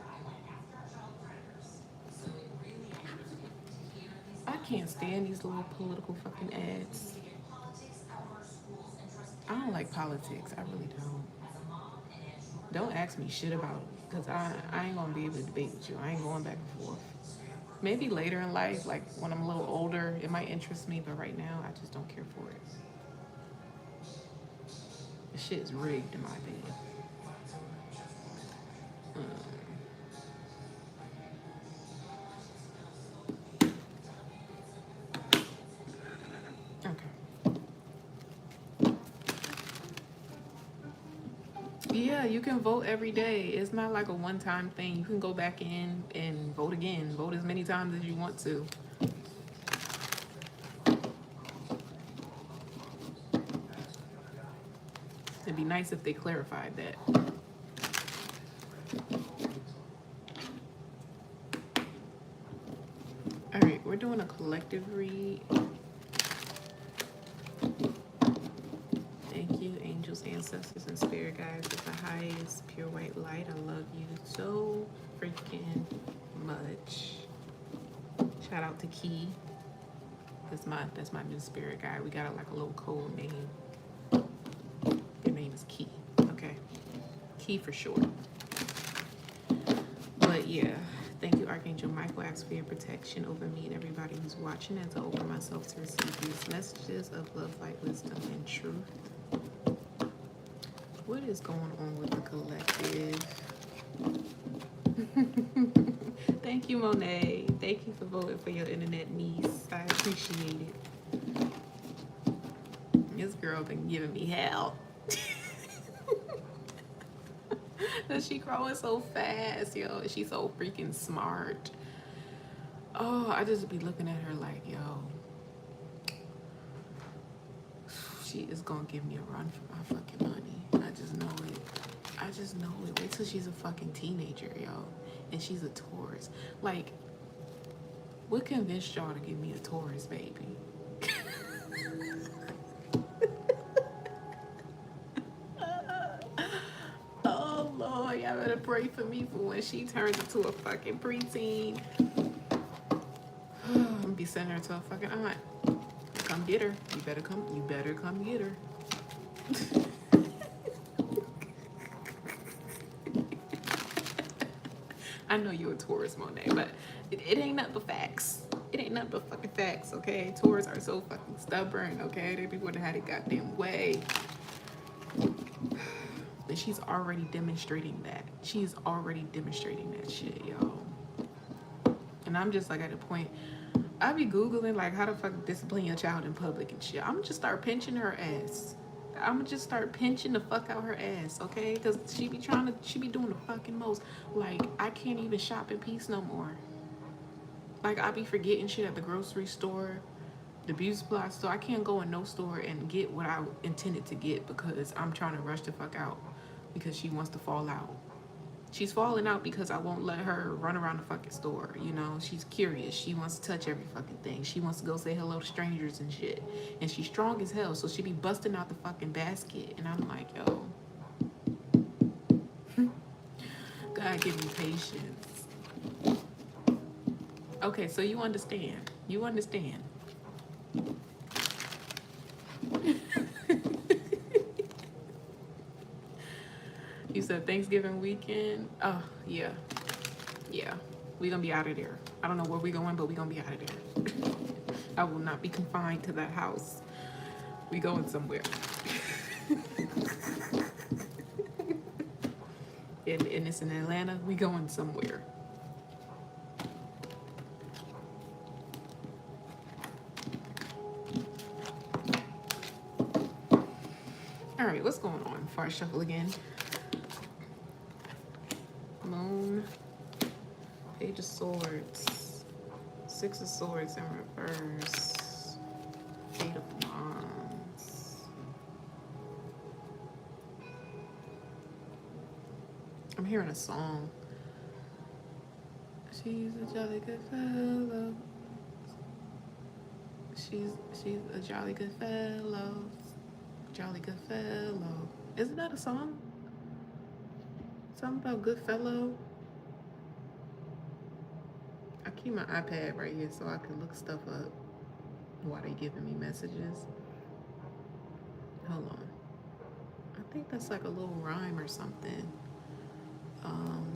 I can't stand these little political fucking ads. I don't like politics. I really don't. Don't ask me shit about it, because I ain't gonna be able to debate with you. I ain't going back and forth. Maybe later in life, like when I'm a little older, it might interest me, but right now, I just don't care for it. The shit is rigged, in my opinion. Okay. Yeah, you can vote every day. It's not like a one-time thing. You can go back in and vote again. Vote as many times as you want to. It'd be nice if they clarified that. All right, we're doing a collective read. Thank you, angels, ancestors, and spirit guides of the highest pure white light. I love you so freaking much. Shout out to Key. That's my new spirit guide. We got like a little code name. Your name is Key. Okay. Key for short. But yeah, thank you, Archangel Michael. Ask for your protection over me and everybody who's watching, and to open myself to receive these messages of love, light, wisdom, and truth. What is going on with the collective? Thank you, Monet. Thank you for voting for your internet niece. I appreciate it. This girl been giving me hell. She growing so fast, yo. She's so freaking smart. Oh, I just be looking at her like, yo, she is gonna give me a run for my fucking money. I just know it. I just know it. Wait till she's a fucking teenager, yo. And she's a Taurus. Like, what convinced y'all to give me a Taurus baby? Oh, Lord, y'all better pray for me for when she turns into a fucking preteen. I'm gonna be sending her to a fucking aunt. Come get her. You better come get her. I know you're a Taurus, Monet, but it ain't nothing but facts. It ain't nothing but fucking facts, okay? Taurus are so fucking stubborn, okay? They be would have had it goddamn way. And she's already demonstrating that. She's already demonstrating that shit, yo. And I'm just like at a point, I be Googling like how to fucking discipline your child in public and shit. I'm gonna just start pinching her ass. I'm gonna just start pinching the fuck out her ass, okay? Because she be doing the fucking most. Like, I can't even shop in peace no more. Like, I be forgetting shit at the grocery store, the beauty supply store. I can't go in no store and get what I intended to get because I'm trying to rush the fuck out because she wants to fall out. She's falling out because I won't let her run around the fucking store, you know? She's curious. She wants to touch every fucking thing. She wants to go say hello to strangers and shit. And she's strong as hell, so she be busting out the fucking basket. And I'm like, yo, God give me patience. Okay, so you understand. You understand. You said Thanksgiving weekend? Oh, yeah. Yeah. We gonna be out of there. I don't know where we going, but we gonna be out of there. I will not be confined to that house. We going somewhere. And it's in Atlanta. We going somewhere. All right, what's going on before I shuffle again? Moon, Page of Swords, Six of Swords in reverse, Eight of Wands. I'm hearing a song. She's a jolly good fellow. She's a jolly good fellow. Jolly good fellow. Isn't that a song? Something about good fellow. I keep my iPad right here so I can look stuff up while they giving me messages. Hold on. I think that's like a little rhyme or something.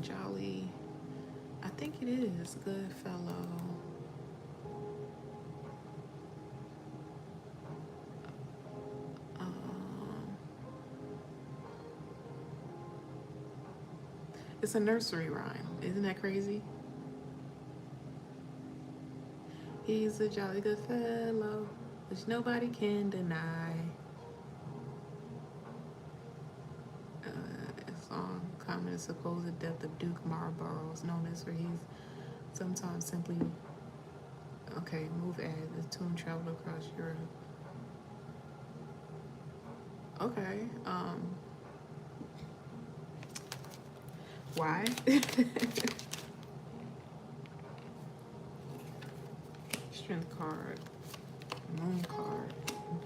Jolly. I think it is good fellow. It's a nursery rhyme. Isn't that crazy? He's a jolly good fellow, which nobody can deny. A song common as supposed depth of Duke Marlborough's known as where he's sometimes simply okay, move as the tune traveled across Europe. Okay, why? Strength card, moon card,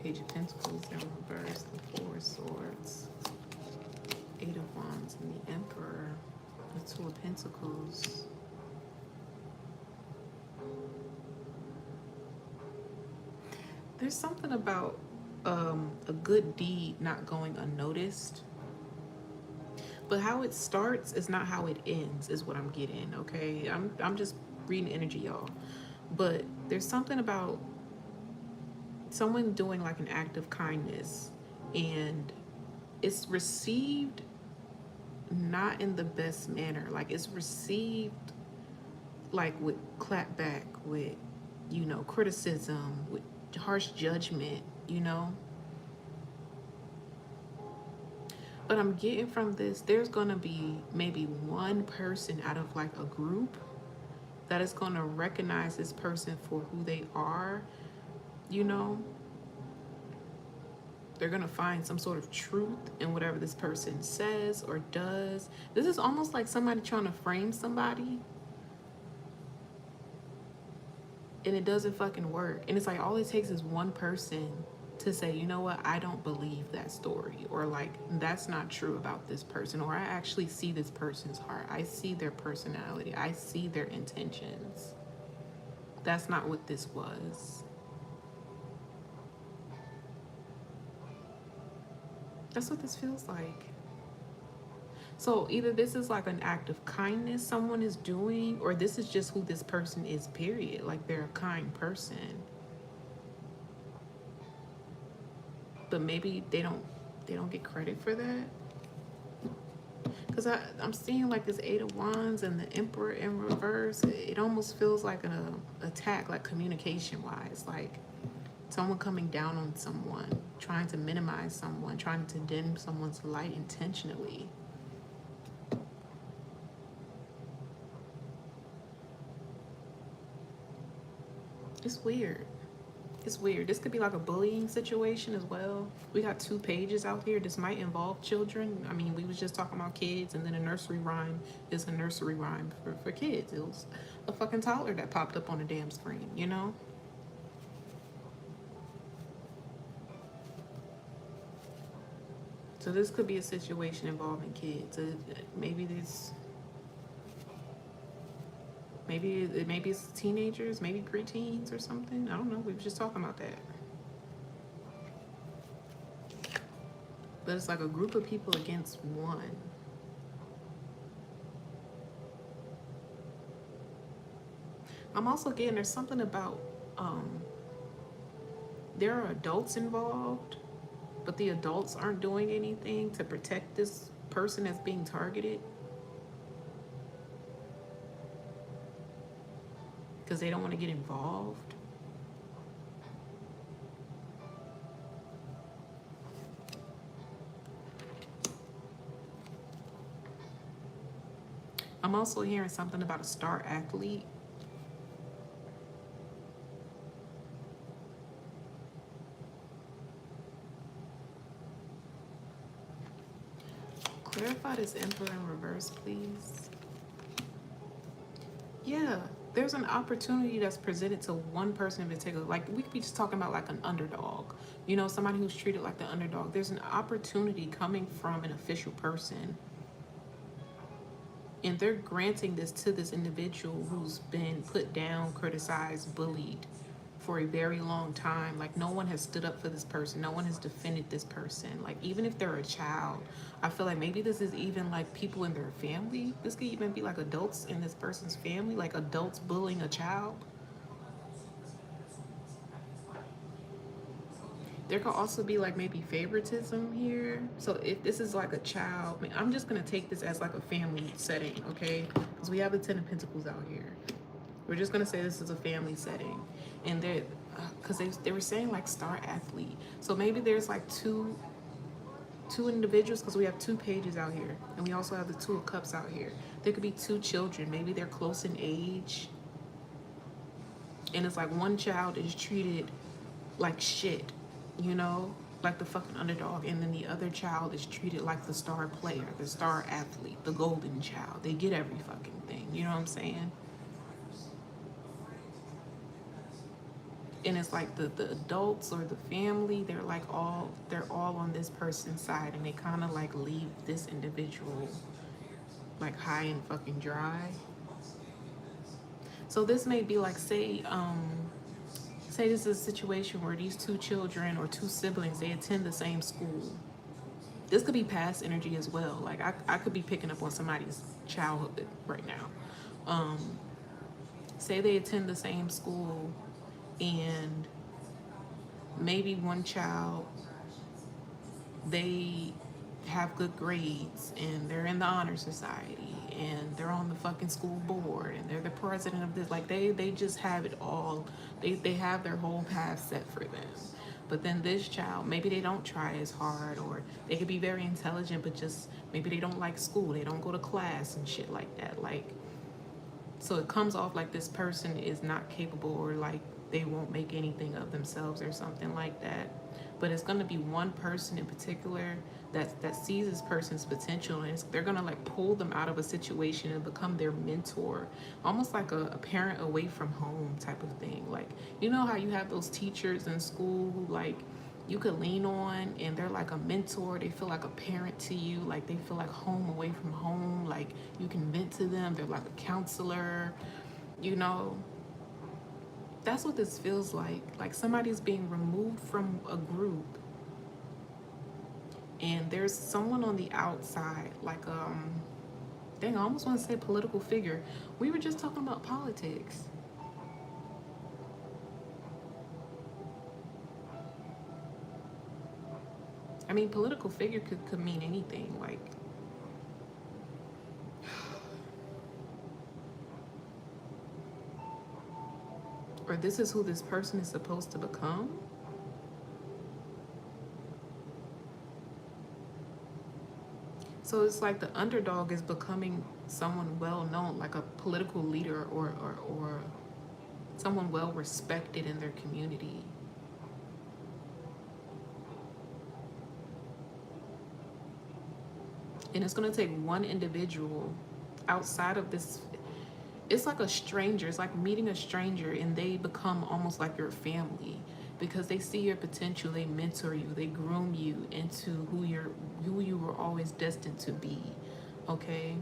page of pentacles in reverse, the four swords, eight of wands, and the emperor, the two of pentacles. There's something about a good deed not going unnoticed. But how it starts is not how it ends, is what I'm getting, okay? I'm just reading energy, y'all. But there's something about someone doing like an act of kindness and it's received not in the best manner. Like it's received like with clapback, with, you know, criticism, with harsh judgment, you know? But I'm getting from this, there's gonna be maybe one person out of like a group that is gonna recognize this person for who they are, you know? They're gonna find some sort of truth in whatever this person says or does. This is almost like somebody trying to frame somebody and it doesn't fucking work. And it's like all it takes is one person to say, you know what, I don't believe that story, or like that's not true about this person, or I actually see this person's heart, I see their personality, I see their intentions. That's not what this was. That's what this feels like. So either this is like an act of kindness someone is doing, or this is just who this person is, period. Like they're a kind person. But maybe they don't get credit for that. Because I'm seeing like this Eight of Wands and the Emperor in reverse. It almost feels like an attack, like communication wise, like someone coming down on someone, trying to minimize someone, trying to dim someone's light intentionally. It's weird. It's weird. This could be like a bullying situation as well. We got two pages out here. This might involve children. I mean, we was just talking about kids, and then a nursery rhyme is a nursery rhyme for kids. It was a fucking toddler that popped up on the damn screen, you know? So this could be a situation involving kids. Maybe it's teenagers, maybe preteens or something. I don't know. We were just talking about that. But it's like a group of people against one. I'm also getting there's something about there are adults involved, but the adults aren't doing anything to protect this person that's being targeted. Because they don't want to get involved. I'm also hearing something about a star athlete. Clarify this Emperor in reverse, please. Yeah, there's an opportunity that's presented to one person in particular. Like we could be just talking about like an underdog, you know, somebody who's treated like the underdog. There's an opportunity coming from an official person, and they're granting this to this individual who's been put down, criticized, bullied for a very long time. Like, no one has stood up for this person. No one has defended this person. Like, even if they're a child, I feel like maybe this is even like people in their family. This could even be like adults in this person's family, like adults bullying a child. There could also be like maybe favoritism here. So if this is like a child, I mean, I'm just gonna take this as like a family setting, okay? Because we have the Ten of Pentacles out here. We're just gonna say this is a family setting, and they're because they were saying like star athlete. So maybe there's like two individuals, because we have two pages out here, and we also have the Two of Cups out here. There could be two children. Maybe they're close in age, and it's like one child is treated like shit, you know, like the fucking underdog, and then the other child is treated like the star player, the star athlete, the golden child. They get every fucking thing, you know what I'm saying? And it's like the adults or the family, they're all on this person's side, and they kind of like leave this individual like high and fucking dry. So this may be like, say this is a situation where these two children or two siblings, they attend the same school. This could be past energy as well. Like I could be picking up on somebody's childhood right now. Say they attend the same school, and maybe one child, they have good grades and they're in the honor society and they're on the fucking school board and they're the president of this. Like they just have it all. They have their whole path set for them. But then this child, maybe they don't try as hard, or they could be very intelligent, but just maybe they don't like school. They don't go to class and shit like that. Like, so it comes off like this person is not capable, or like they won't make anything of themselves or something like that. But it's going to be one person in particular that sees this person's potential, and they're going to like pull them out of a situation and become their mentor, almost like a parent away from home type of thing. Like, you know how you have those teachers in school who like you could lean on, and they're like a mentor. They feel like a parent to you. Like they feel like home away from home. Like you can vent to them. They're like a counselor, you know. That's what this feels like. Like somebody's being removed from a group, and there's someone on the outside, like dang, I almost want to say political figure. We were just talking about politics. I mean, political figure could mean anything. Like, or this is who this person is supposed to become. So it's like the underdog is becoming someone well known, like a political leader, or someone well respected in their community. And it's going to take one individual outside of this. It's like a stranger. It's like meeting a stranger, and they become almost like your family, because they see your potential. They mentor you. They groom you into who you were always destined to be. Okay.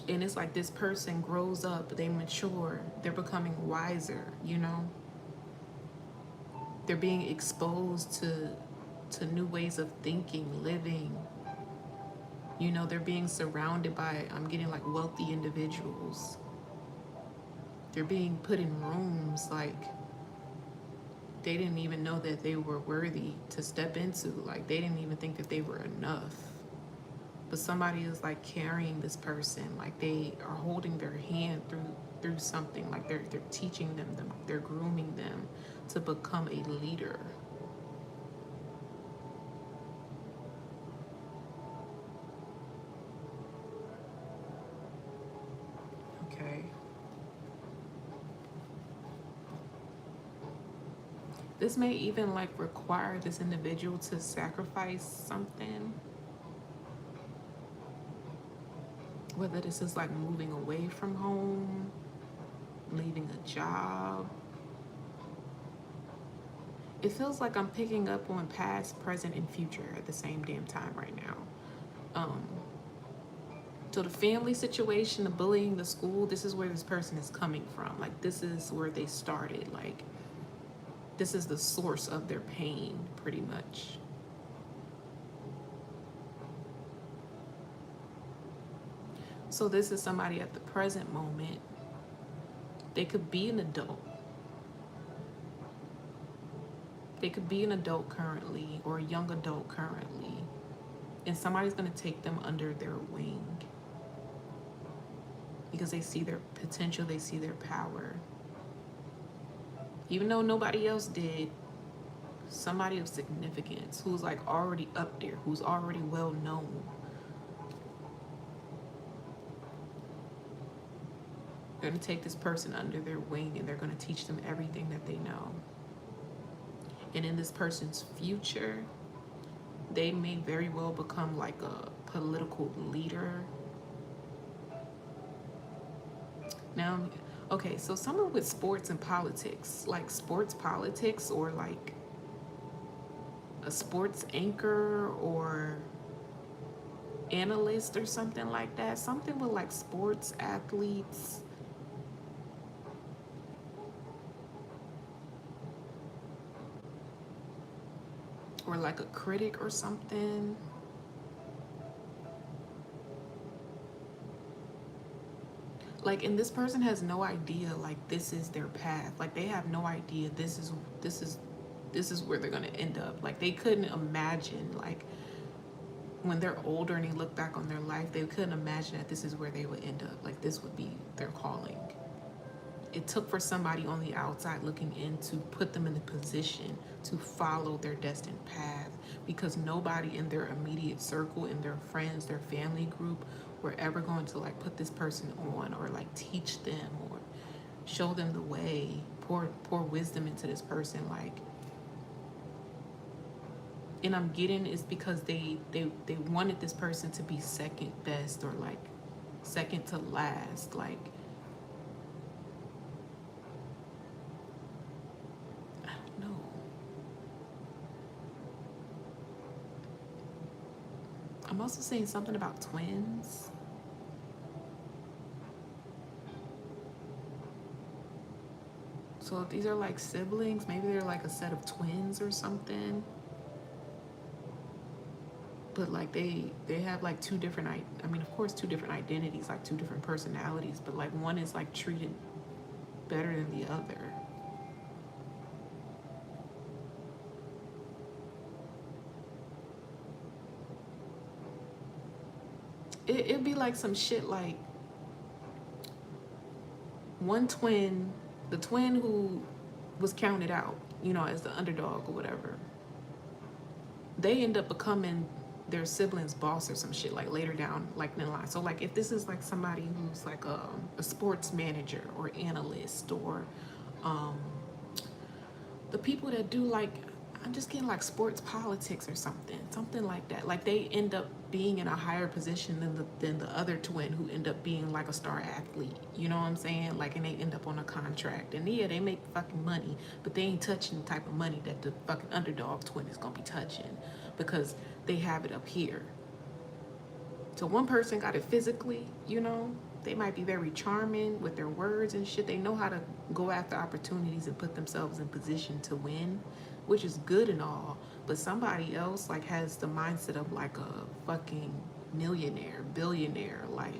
And it's like this person grows up. They mature. They're becoming wiser. You know. They're being exposed to new ways of thinking, living. You know, they're being surrounded by, I'm getting like wealthy individuals. They're being put in rooms like they didn't even know that they were worthy to step into. Like they didn't even think that they were enough. But somebody is like carrying this person, like they are holding their hand through something. Like they're teaching them, they're grooming them to become a leader. This may even like require this individual to sacrifice something. Whether this is like moving away from home, leaving a job. It feels like I'm picking up on past, present, and future at the same damn time right now. So the family situation, the bullying, the school, this is where this person is coming from. Like, this is where they started. Like, this is the source of their pain, pretty much. So this is somebody at the present moment. They could be an adult. They could be an adult currently, or a young adult currently. And somebody's going to take them under their wing. Because they see their potential, they see their power. Even though nobody else did, somebody of significance who's like already up there, who's already well known. They're going to take this person under their wing and they're going to teach them everything that they know. And in this person's future, they may very well become like a political leader. Now, okay, so someone with sports and politics, like sports politics, or like a sports anchor or analyst or something like that. Something with like sports athletes. Or like a critic or something. Like, and this person has no idea, like, this is their path. Like, they have no idea this is where they're gonna end up. Like, they couldn't imagine, like, when they're older and they look back on their life, they couldn't imagine that this is where they would end up. Like, this would be their calling. It took for somebody on the outside looking in to put them in the position to follow their destined path, because nobody in their immediate circle, in their friends, their family group, were ever going to like put this person on or like teach them or show them the way, pour wisdom into this person. Like, and I'm getting is because they wanted this person to be second best or like second to last. Like, I don't know. I'm also saying something about twins. So if these are like siblings, maybe they're like a set of twins or something. But like they have like two different, I mean, of course, two different identities, like two different personalities, but like one is like treated better than the other. It'd be like some shit like one twin, the twin who was counted out, you know, as the underdog or whatever, they end up becoming their sibling's boss or some shit like later down like in the line. So like if this is like somebody who's like a sports manager or analyst or the people that do like, I'm just getting like sports politics or something like that. Like they end up being in a higher position than the other twin who end up being like a star athlete. You know what I'm saying? Like, and they end up on a contract. And yeah, they make fucking money, but they ain't touching the type of money that the fucking underdog twin is gonna be touching because they have it up here. So one person got it physically, you know? They might be very charming with their words and shit. They know how to go after opportunities and put themselves in position to win, which is good and all. But somebody else like has the mindset of like a fucking millionaire, billionaire. Like,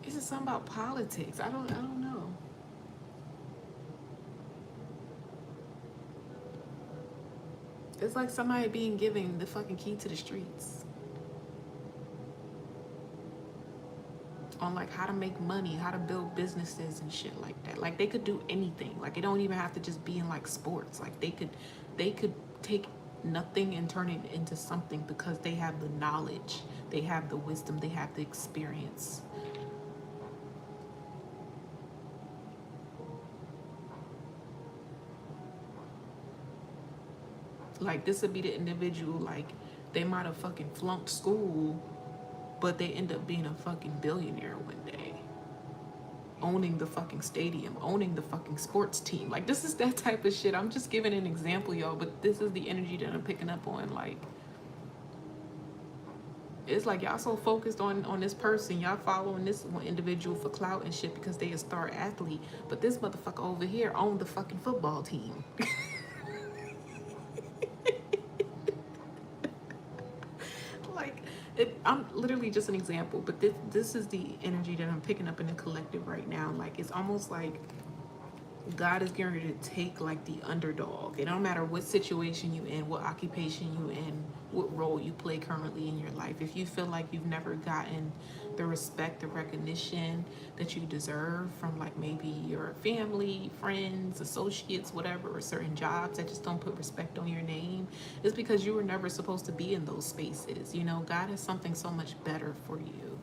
is it something about politics? I don't know. It's like somebody being given the fucking key to the streets on like how to make money, how to build businesses and shit like that. Like they could do anything. Like it don't even have to just be in like sports. Like they could take nothing and turn it into something because they have the knowledge, they have the wisdom, they have the experience. Like this would be the individual, like they might have fucking flunked school, but they end up being a fucking billionaire one day, owning the fucking stadium, owning the fucking sports team. Like this is that type of shit. I'm just giving an example, y'all, but this is the energy that I'm picking up on. Like It's like y'all so focused on this person, y'all following this one individual for clout and shit because they a star athlete, but this motherfucker over here owned the fucking football team. Like, I'm literally just an example, but this is the energy that I'm picking up in the collective right now. Like, it's almost like God is getting ready to take like the underdog. It don't matter what situation you in, what occupation you in, what role you play currently in your life. If you feel like you've never gotten the respect, the recognition that you deserve from like maybe your family, friends, associates, whatever, or certain jobs that just don't put respect on your name, it's because you were never supposed to be in those spaces. You know, God has something so much better for you.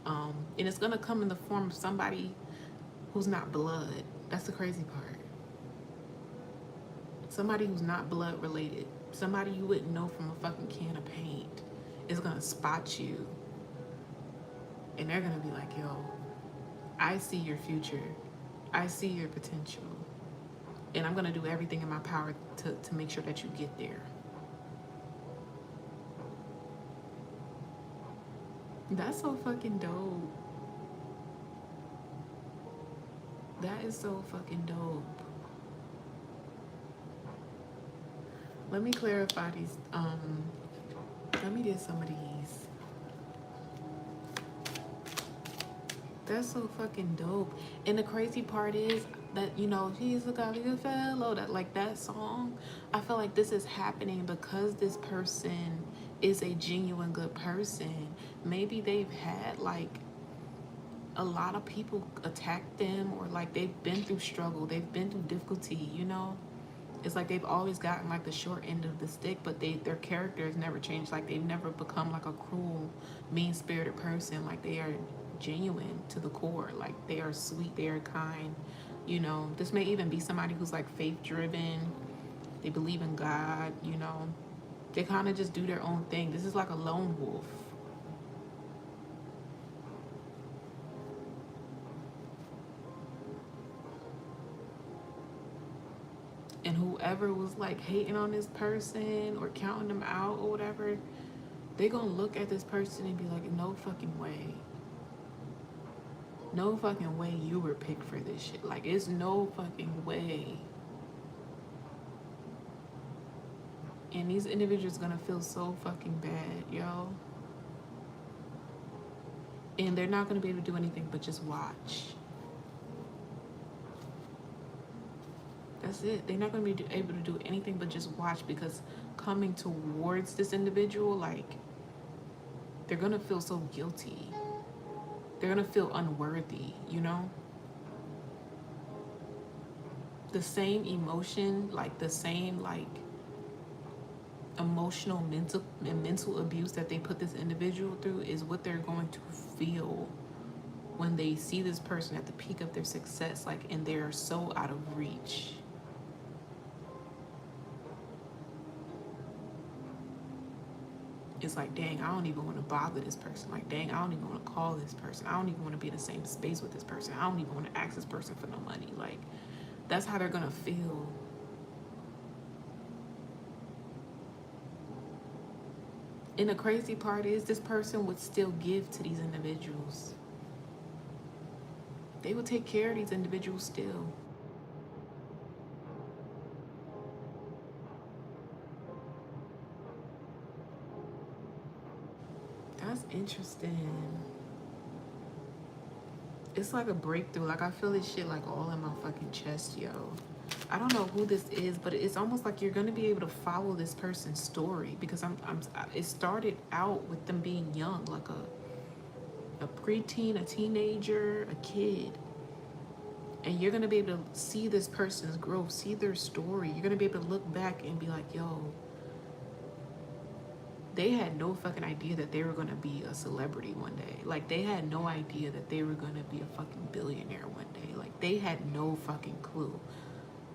And it's gonna come in the form of somebody who's not blood. That's the crazy part. Somebody who's not blood related. Somebody you wouldn't know from a fucking can of paint is gonna spot you. And they're gonna be like, yo, I see your future. I see your potential. And I'm gonna do everything in my power to make sure that you get there. That's so fucking dope. That is so fucking dope. Let me clarify these. Let me get some of these. That's so fucking dope. And the crazy part is that, you know, he's a Kaliyyah fellow. That, like, that song, I feel like this is happening because this person is a genuine good person. Maybe they've had like a lot of people attack them, or like they've been through struggle, they've been through difficulty, you know. It's like they've always gotten like the short end of the stick, but their characters never changed. Like they've never become like a cruel, mean-spirited person. Like they are genuine to the core. Like they are sweet, they are kind, you know. This may even be somebody who's like faith-driven, they believe in God, you know. They kind of just do their own thing. This is like a lone wolf. And whoever was like hating on this person or counting them out or whatever, they gonna look at this person and be like, no fucking way. No fucking way you were picked for this shit. Like, it's no fucking way. And these individuals gonna feel so fucking bad, yo. And they're not gonna be able to do anything but just watch. That's it. They're not going to be able to do anything but just watch, because coming towards this individual, like, they're going to feel so guilty. They're going to feel unworthy, you know? The same emotion, like the same, like, emotional, mental abuse that they put this individual through is what they're going to feel when they see this person at the peak of their success, like, and they're so out of reach. It's like, dang, I don't even want to bother this person. Like, dang, I don't even want to call this person. I don't even want to be in the same space with this person. I don't even want to ask this person for no money. Like, that's how they're going to feel. And the crazy part is, this person would still give to these individuals. They would take care of these individuals still. That's interesting. It's like a breakthrough. Like, I feel this shit like all in my fucking chest, yo. I don't know who this is, but it's almost like you're gonna be able to follow this person's story, because it started out with them being young, like a preteen, a teenager, a kid. And you're gonna be able to see this person's growth, see their story. You're gonna be able to look back and be like, yo, they had no fucking idea that they were gonna be a celebrity one day. Like, they had no idea that they were gonna be a fucking billionaire one day. Like, they had no fucking clue.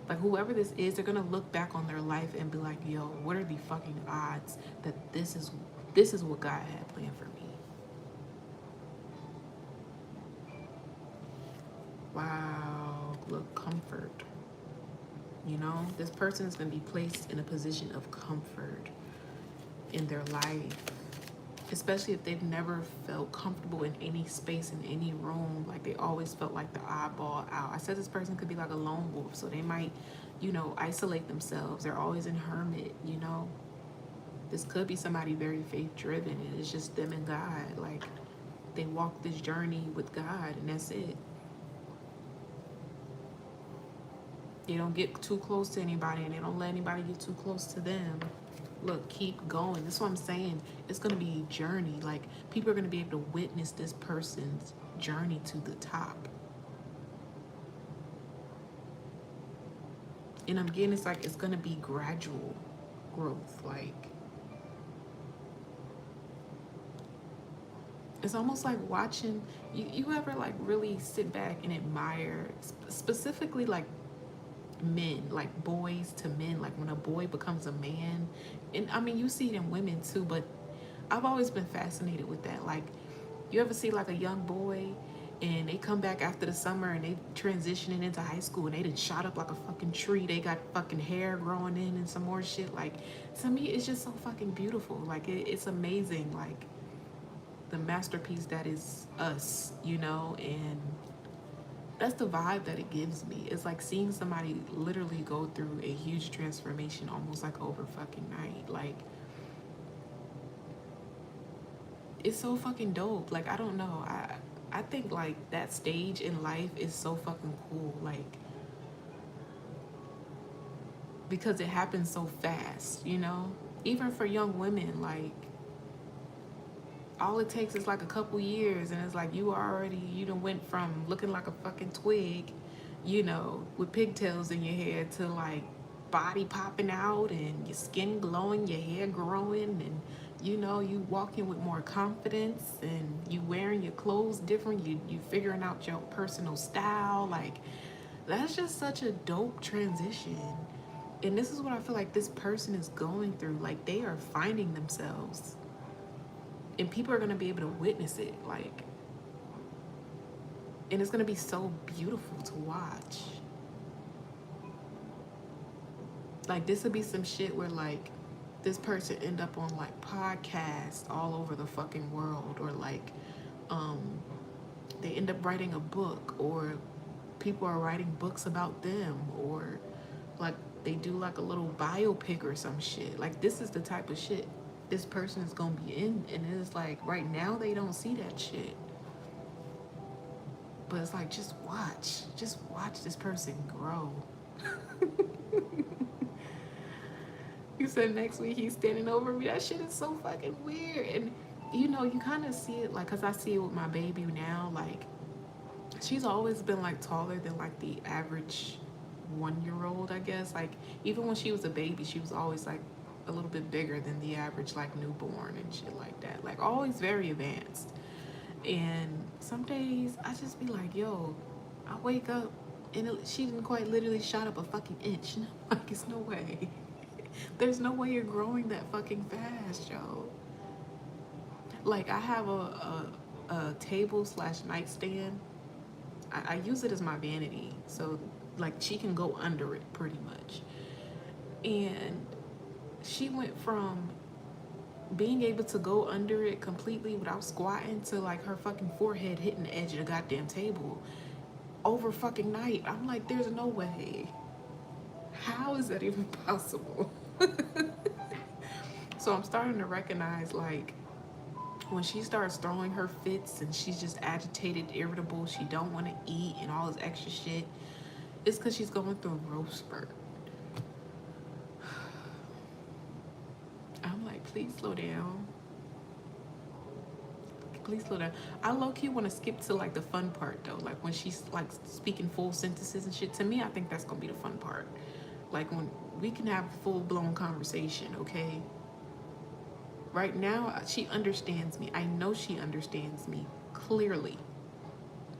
Like, whoever this is, they're gonna look back on their life and be like, yo, what are the fucking odds that this is what God had planned for me? Wow, look, comfort. You know, this person is gonna be placed in a position of comfort in their life. especially if they've never felt comfortable in any space, in any room. Like they always felt like the oddball out. I said this person could be like a lone wolf, so they might, you know, isolate themselves. They're always in hermit, you know. This could be somebody very faith driven, and it's just them and God. Like they walk this journey with God, and that's it. They don't get too close to anybody, and they don't let anybody get too close to them. Look, keep going. That's what I'm saying. It's going to be a journey. Like, people are going to be able to witness this person's journey to the top. And I'm getting, it's like, it's going to be gradual growth. Like, it's almost like watching, you ever, like, really sit back and admire, specifically, like, men, like boys to men, like when a boy becomes a man. And I mean, you see it in women too, but I've always been fascinated with that. Like, you ever see like a young boy and they come back after the summer and they transitioning into high school and they done shot up like a fucking tree. They got fucking hair growing in and some more shit. Like, to me, it's just so fucking beautiful. Like, it's amazing. Like, the masterpiece that is us, you know. And that's the vibe that it gives me. It's like seeing somebody literally go through a huge transformation almost like over fucking night. Like, it's so fucking dope. Like, I don't know. I think like that stage in life is so fucking cool. Like, because it happens so fast, you know? Even for young women, like, all it takes is like a couple years and it's like you done went from looking like a fucking twig, you know, with pigtails in your hair to like body popping out and your skin glowing, your hair growing, and you know, you walking with more confidence and you wearing your clothes different, you figuring out your personal style. Like, that's just such a dope transition. And this is what I feel like this person is going through. Like, they are finding themselves. And people are going to be able to witness it. Like, and it's going to be so beautiful to watch. Like, this would be some shit where, like, this person end up on, like, podcasts all over the fucking world. Or, like, they end up writing a book. Or people are writing books about them. Or, like, they do, like, a little biopic or some shit. Like, this is the type of shit this person is gonna be in. And it's like, right now, they don't see that shit. But it's like, just watch this person grow. You said next week he's standing over me. That shit is so fucking weird. And you know, you kind of see it, like, because I see it with my baby now. Like, she's always been like taller than like the average 1-year-old, I guess. Like, even when she was a baby, she was always like a little bit bigger than the average like newborn and shit like that. Like, always very advanced. And some days I just be like, yo, I wake up and she didn't quite literally shot up a fucking inch. And I'm like, it's no way. There's no way you're growing that fucking fast, yo. Like, I have a table / nightstand. I use it as my vanity. So, like, she can go under it pretty much. And she went from being able to go under it completely without squatting to, like, her fucking forehead hitting the edge of the goddamn table over fucking night. I'm like, there's no way. How is that even possible? So I'm starting to recognize, like, when she starts throwing her fits and she's just agitated, irritable, she don't want to eat and all this extra shit, it's because she's going through a growth spurt. I'm like, please slow down. Please slow down. I low-key want to skip to, like, the fun part, though. Like, when she's, like, speaking full sentences and shit. To me, I think that's going to be the fun part. Like, when we can have a full-blown conversation, okay? Right now, she understands me. I know she understands me clearly.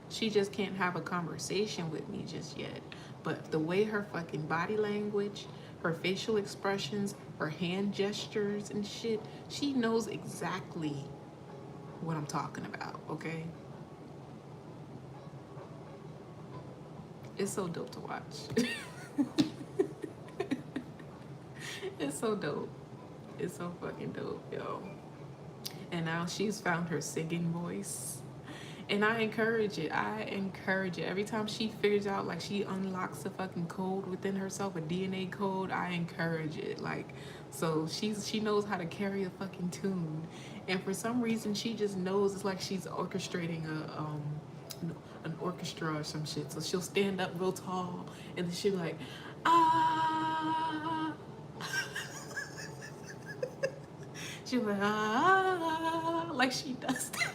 She just can't have a conversation with me just yet. But the way her fucking body language, her facial expressions, her hand gestures and shit, she knows exactly what I'm talking about, okay? It's so dope to watch. It's so dope. It's so fucking dope, yo. And now she's found her singing voice. And I encourage it. I encourage it. Every time she figures out, like, she unlocks a fucking code within herself, a DNA code, I encourage it. Like, so she knows how to carry a fucking tune. And for some reason, she just knows it's like she's orchestrating an orchestra or some shit. So she'll stand up real tall, and then she'll be like, ah. She'll be like, ah, like she does that.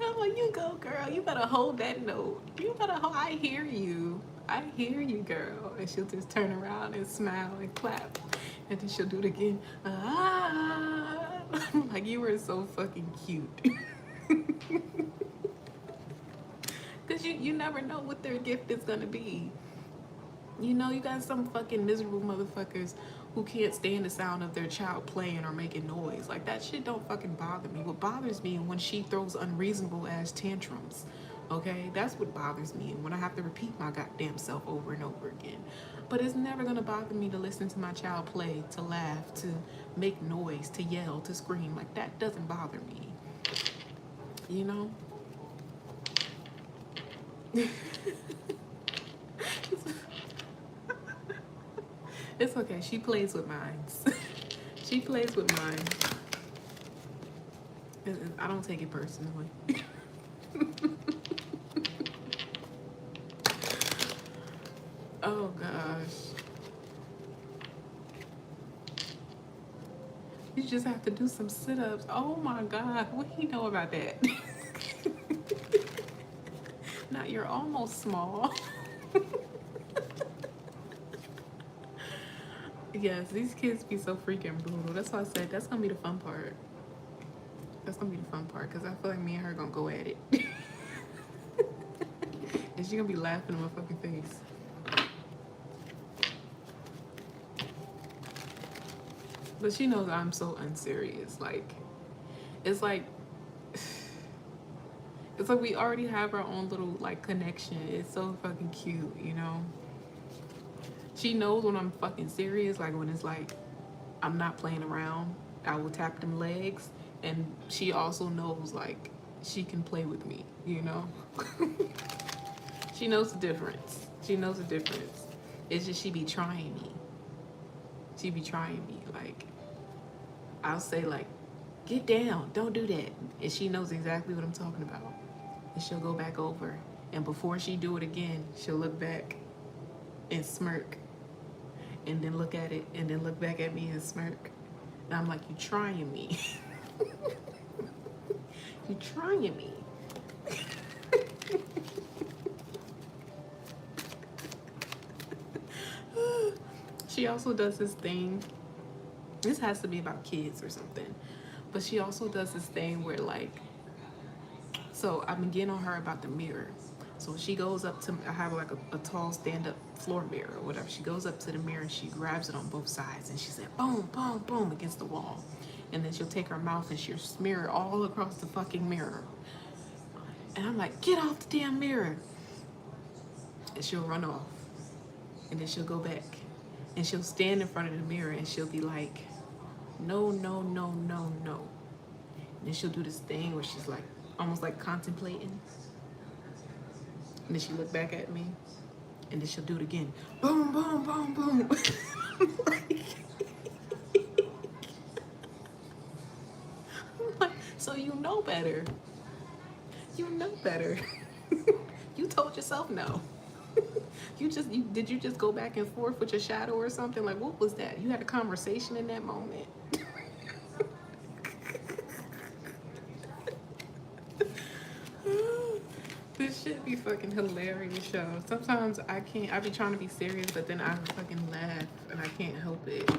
I'm like, you go, girl. You better hold that note. You better hold. I hear you. I hear you, girl. And she'll just turn around and smile and clap. And then she'll do it again. Ah. Like, you were so fucking cute. Because you never know what their gift is going to be. You know, you got some fucking miserable motherfuckers who can't stand the sound of their child playing or making noise. Like, that shit don't fucking bother me. What bothers me is when she throws unreasonable ass tantrums. Okay? That's what bothers me. And when I have to repeat my goddamn self over and over again. But it's never gonna bother me to listen to my child play, to laugh, to make noise, to yell, to scream. Like, that doesn't bother me. You know? It's okay. She plays with mine. She plays with mine. I don't take it personally. Oh gosh. You just have to do some sit-ups. Oh my god. What do you know about that? Now you're almost small. Yes, these kids be so freaking brutal. That's why I said that's gonna be the fun part. That's gonna be the fun part, because I feel like me and her gonna go at it. And she gonna be laughing in my fucking face. But she knows I'm so unserious. Like, it's like we already have our own little like connection. It's so fucking cute, you know? She knows when I'm fucking serious, like when it's like I'm not playing around. I will tap them legs, and she also knows like she can play with me, you know? She knows the difference. She knows the difference. It's just she be trying me. She be trying me. Like, I'll say like, get down, don't do that. And she knows exactly what I'm talking about. And she'll go back over. And before she do it again, she'll look back and smirk. And then look at it, and then look back at me and smirk. And I'm like, you trying me. You trying me. She also does this thing. This has to be about kids or something. But she also does this thing where like, so I've been getting on her about the mirror. So she goes up to, I have like a tall stand-up floor mirror or whatever. She goes up to the mirror and she grabs it on both sides and she said, boom, boom, boom, against the wall. And then she'll take her mouth and she'll smear it all across the fucking mirror. And I'm like, get off the damn mirror. And she'll run off. And then she'll go back. And she'll stand in front of the mirror and she'll be like, no, no, no, no, no. And then she'll do this thing where she's like, almost like contemplating. And then she look back at me, and then she'll do it again. Boom, boom, boom, boom. Like, so you know better. You know better. You told yourself no. Did you just go back and forth with your shadow or something? Like, what was that? You had a conversation in that moment. This shit be fucking hilarious, y'all. Sometimes I be trying to be serious, but then I fucking laugh and I can't help it.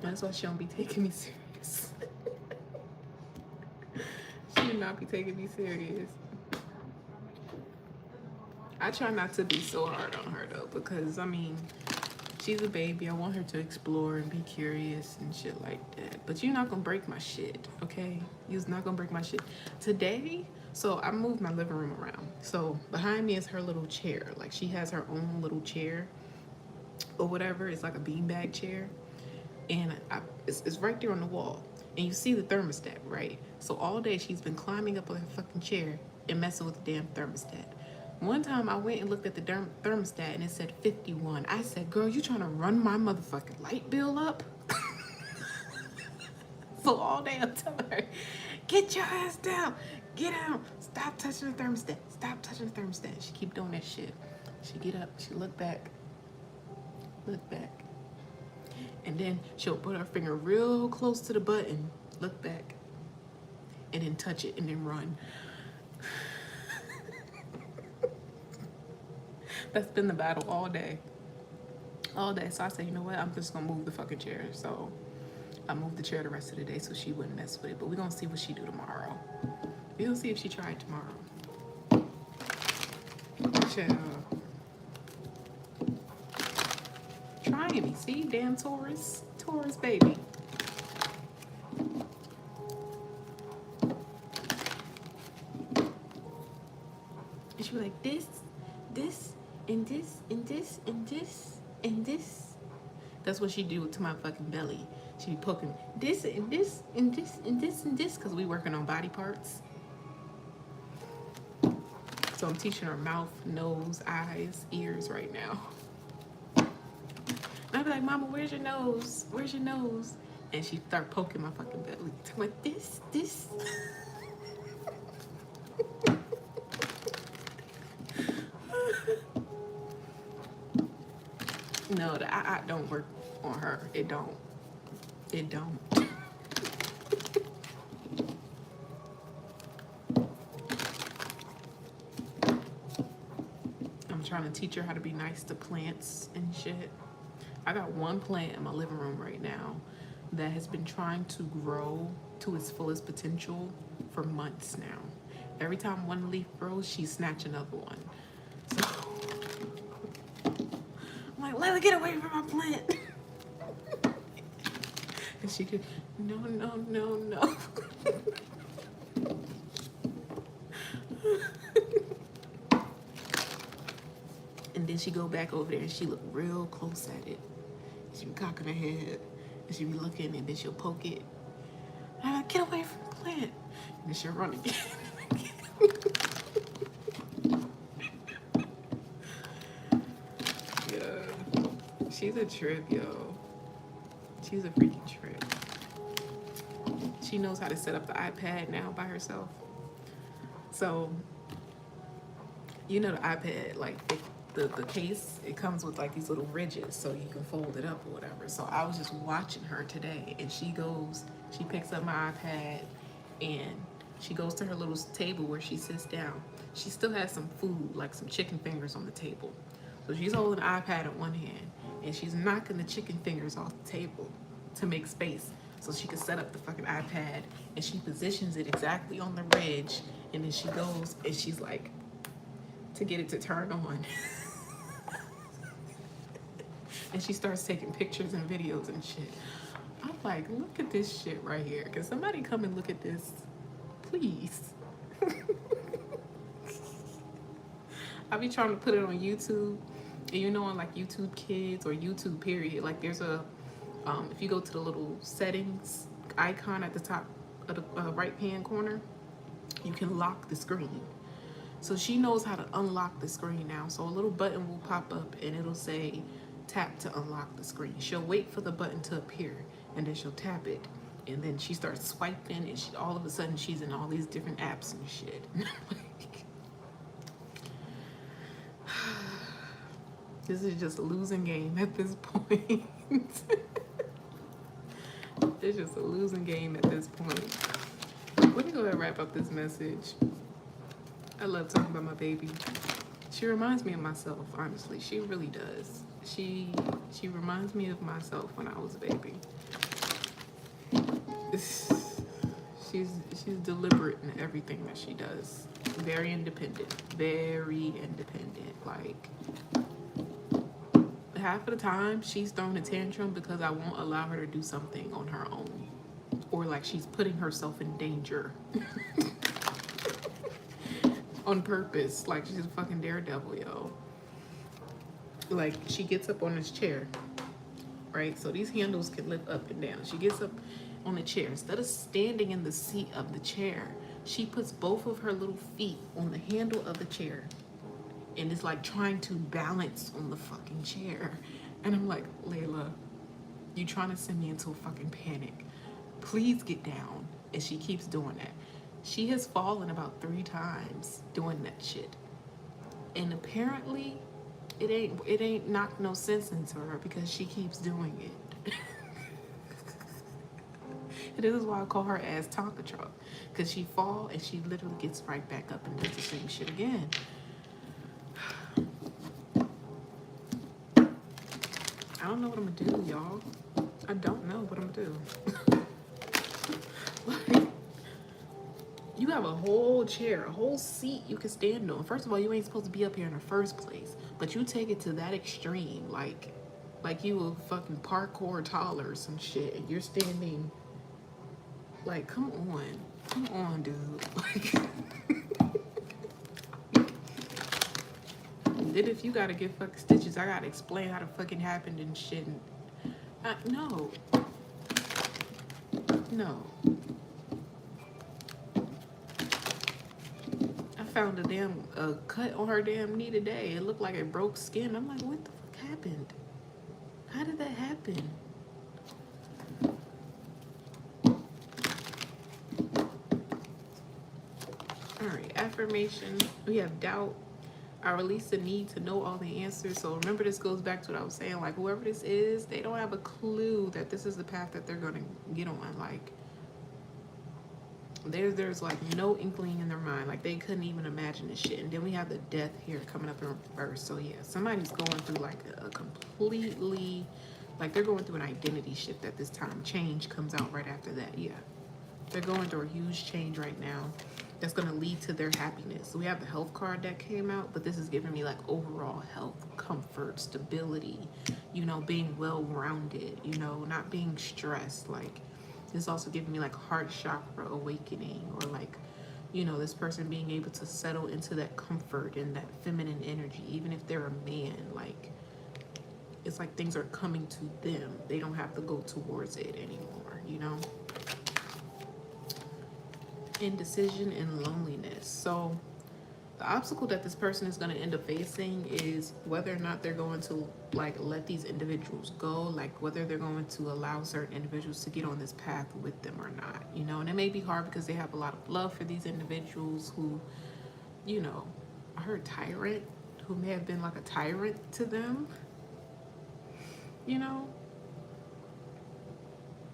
That's why she don't be taking me serious. She do not be taking me serious. I try not to be so hard on her though, because I mean, she's a baby. I want her to explore and be curious and shit like that. But you're not gonna break my shit, okay? You're not gonna break my shit. Today, so I moved my living room around. So behind me is her little chair. Like, she has her own little chair or whatever. It's like a beanbag chair. And it's right there on the wall. And you see the thermostat, right? So all day she's been climbing up on her fucking chair and messing with the damn thermostat. One time I went and looked at the thermostat and it said 51. I said, girl, you trying to run my motherfucking light bill up? So all day I'm telling her, get your ass down, get out, stop touching the thermostat, stop touching the thermostat. She keep doing that shit. She get up, she look back, and then she'll put her finger real close to the button, look back, and then touch it and then run. That's been the battle all day. All day. So I said, you know what? I'm just gonna move the fucking chair. So I moved the chair the rest of the day so she wouldn't mess with it. But we're gonna see what she do tomorrow. We're gonna see if she tried tomorrow. Chill. Trying me. See? Damn Taurus. Taurus baby. And she be like, this, and this, and this, and this, and this. That's what she do to my fucking belly. She be poking this, and this, and this, and this, and this, because we working on body parts. So I'm teaching her mouth, nose, eyes, ears right now. And I be like, Mama, where's your nose? Where's your nose? And she start poking my fucking belly. Talking about this. No, the I don't work on her. It don't. I'm trying to teach her how to be nice to plants and shit. I got one plant in my living room right now that has been trying to grow to its fullest potential for months now. Every time one leaf grows, she snatch another one. So I'm like, Layla, get away from my plant. And she could, no. And then she go back over there and she look real close at it. She be cocking her head and she be looking and then she'll poke it. And I'm like, get away from the plant. And then she'll run again. Yeah. She's a trip, yo. She's a freaking trip. She knows how to set up the iPad now by herself. So, you know the iPad, like the case, it comes with like these little ridges so you can fold it up or whatever. So I was just watching her today and she picks up my iPad and she goes to her little table where she sits down. She still has some food, like some chicken fingers on the table. So she's holding the iPad in one hand and she's knocking the chicken fingers off the table to make space so she can set up the fucking iPad, and she positions it exactly on the ridge, and then she goes and she's like, to get it to turn on. And she starts taking pictures and videos and shit. I'm like, look at this shit right here. Can somebody come and look at this, please? I be trying to put it on YouTube, and you know, on like YouTube Kids or YouTube period, like there's a, if you go to the little settings icon at the top of the right hand corner, you can lock the screen. So she knows how to unlock the screen now. So a little button will pop up and it'll say tap to unlock the screen. She'll wait for the button to appear and then she'll tap it, and then she starts swiping and all of a sudden she's in all these different apps and shit. This is just a losing game at this point. It's just a losing game at this point. Let me go ahead and wrap up this message. I love talking about my baby. She reminds me of myself, honestly. She really does. She reminds me of myself when I was a baby. She's deliberate in everything that she does. Very independent. Very independent. Like, half of the time she's throwing a tantrum because I won't allow her to do something on her own, or like she's putting herself in danger on purpose. Like she's a fucking daredevil, yo. Like she gets up on this chair, right? So these handles can lift up and down. She gets up on the chair. Instead of standing in the seat of the chair, she puts both of her little feet on the handle of the chair and is like trying to balance on the fucking chair. And I'm like, Layla, you trying to send me into a fucking panic. Please get down. And she keeps doing that. She has fallen about 3 times doing that shit. And apparently it ain't knocked no sense into her because she keeps doing it. And this is why I call her ass Tonka truck. Because she fall and she literally gets right back up and does the same shit again. I don't know what I'm gonna do, y'all. I don't know what I'm gonna do. Like, you have a whole chair, a whole seat you can stand on. First of all, you ain't supposed to be up here in the first place, but you take it to that extreme, like you a fucking parkour taller or some shit, and you're standing. Like, come on, dude. Like, then if you gotta get fucking stitches, I gotta explain how the fucking happened and shit. And, no. I found a damn cut on her damn knee today. It looked like it broke skin. I'm like, what the fuck happened? How did that happen? All right, affirmation. We have doubt. I release the need to know all the answers. So remember, this goes back to what I was saying. Like, whoever this is, they don't have a clue that this is the path that they're going to get on. Like, there's like no inkling in their mind. Like, they couldn't even imagine this shit. And then we have the death here coming up in reverse. So yeah, somebody's going through like a completely, like they're going through an identity shift at this time. Change comes out right after that. Yeah, they're going through a huge change right now that's going to lead to their happiness. So we have the health card that came out, but this is giving me like overall health, comfort, stability, you know, being well-rounded, you know, not being stressed. Like, this is also giving me like heart chakra awakening, or like, you know, this person being able to settle into that comfort and that feminine energy, even if they're a man. Like, it's like things are coming to them. They don't have to go towards it anymore, you know? Indecision and loneliness. So the obstacle that this person is going to end up facing is whether or not they're going to like let these individuals go, like whether they're going to allow certain individuals to get on this path with them or not, you know. And it may be hard because they have a lot of love for these individuals who, you know, I heard tyrant, who may have been like a tyrant to them, you know.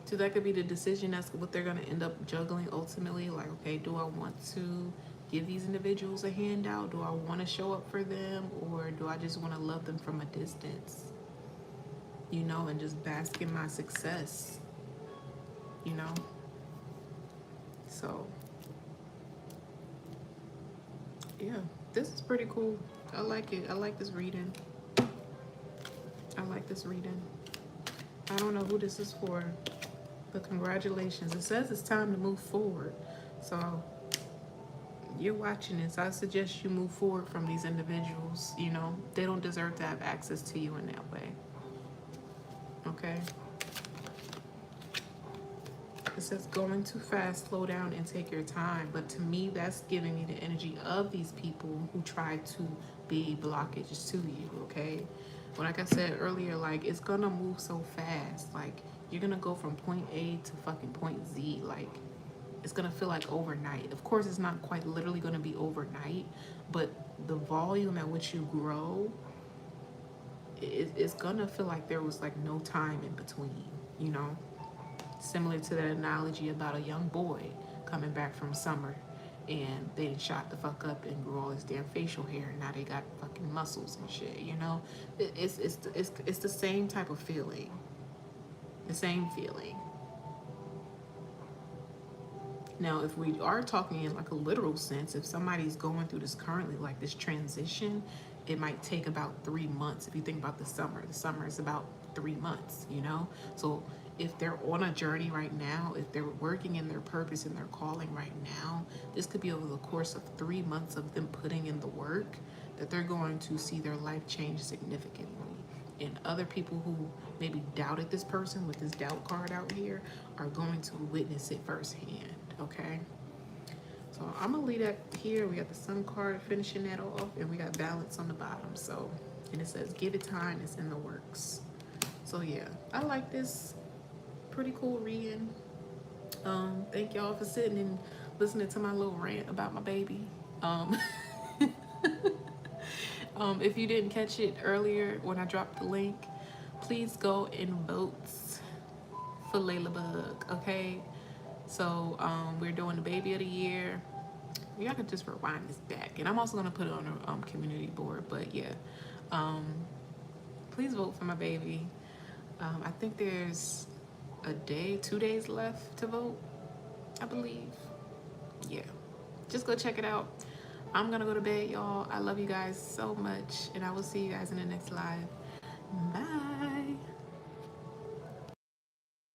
So that could be the decision. That's what they're going to end up juggling ultimately. Like, okay, do I want to give these individuals a handout? Do I want to show up for them? Or do I just want to love them from a distance? You know, and just bask in my success. You know? So, yeah, this is pretty cool. I like it. I like this reading. I like this reading. I don't know who this is for, but congratulations. It says it's time to move forward. So you're watching this. I suggest you move forward from these individuals. You know, they don't deserve to have access to you in that way. Okay? It says going too fast, slow down and take your time. But to me, that's giving me the energy of these people who try to be blockages to you, okay? But like I said earlier, like, it's gonna move so fast. Like, you're gonna go from point A to fucking point Z. Like, it's gonna feel like overnight. Of course, it's not quite literally gonna be overnight, but the volume at which you grow, it's gonna feel like there was like no time in between, you know? Similar to that analogy about a young boy coming back from summer and they shot the fuck up and grew all this damn facial hair, and now they got fucking muscles and shit, you know? It's the same type of feeling. The same feeling. Now, if we are talking in like a literal sense, if somebody's going through this currently, like this transition, it might take about 3 months. If you think about the summer is about 3 months, you know? So if they're on a journey right now, if they're working in their purpose and their calling right now, this could be over the course of 3 months of them putting in the work that they're going to see their life change significantly. and other people who maybe doubted this person with this doubt card out here are going to witness it firsthand, okay? So I'm gonna leave that here. We got the sun card finishing that off, and we got balance on the bottom. So, and it says give it time, it's in the works. So yeah, I like this. Pretty cool reading. Thank y'all for sitting and listening to my little rant about my baby. Um, if you didn't catch it earlier when I dropped the link, please go and vote for Layla Bug, okay? So we're doing the baby of the year. Y'all can just rewind this back, and I'm also gonna put it on a community board. But yeah, please vote for my baby. I think there's a day, 2 days left to vote, I believe. Yeah, just go check it out. I'm gonna go to bed, y'all. I love you guys so much, and I will see you guys in the next live. Bye.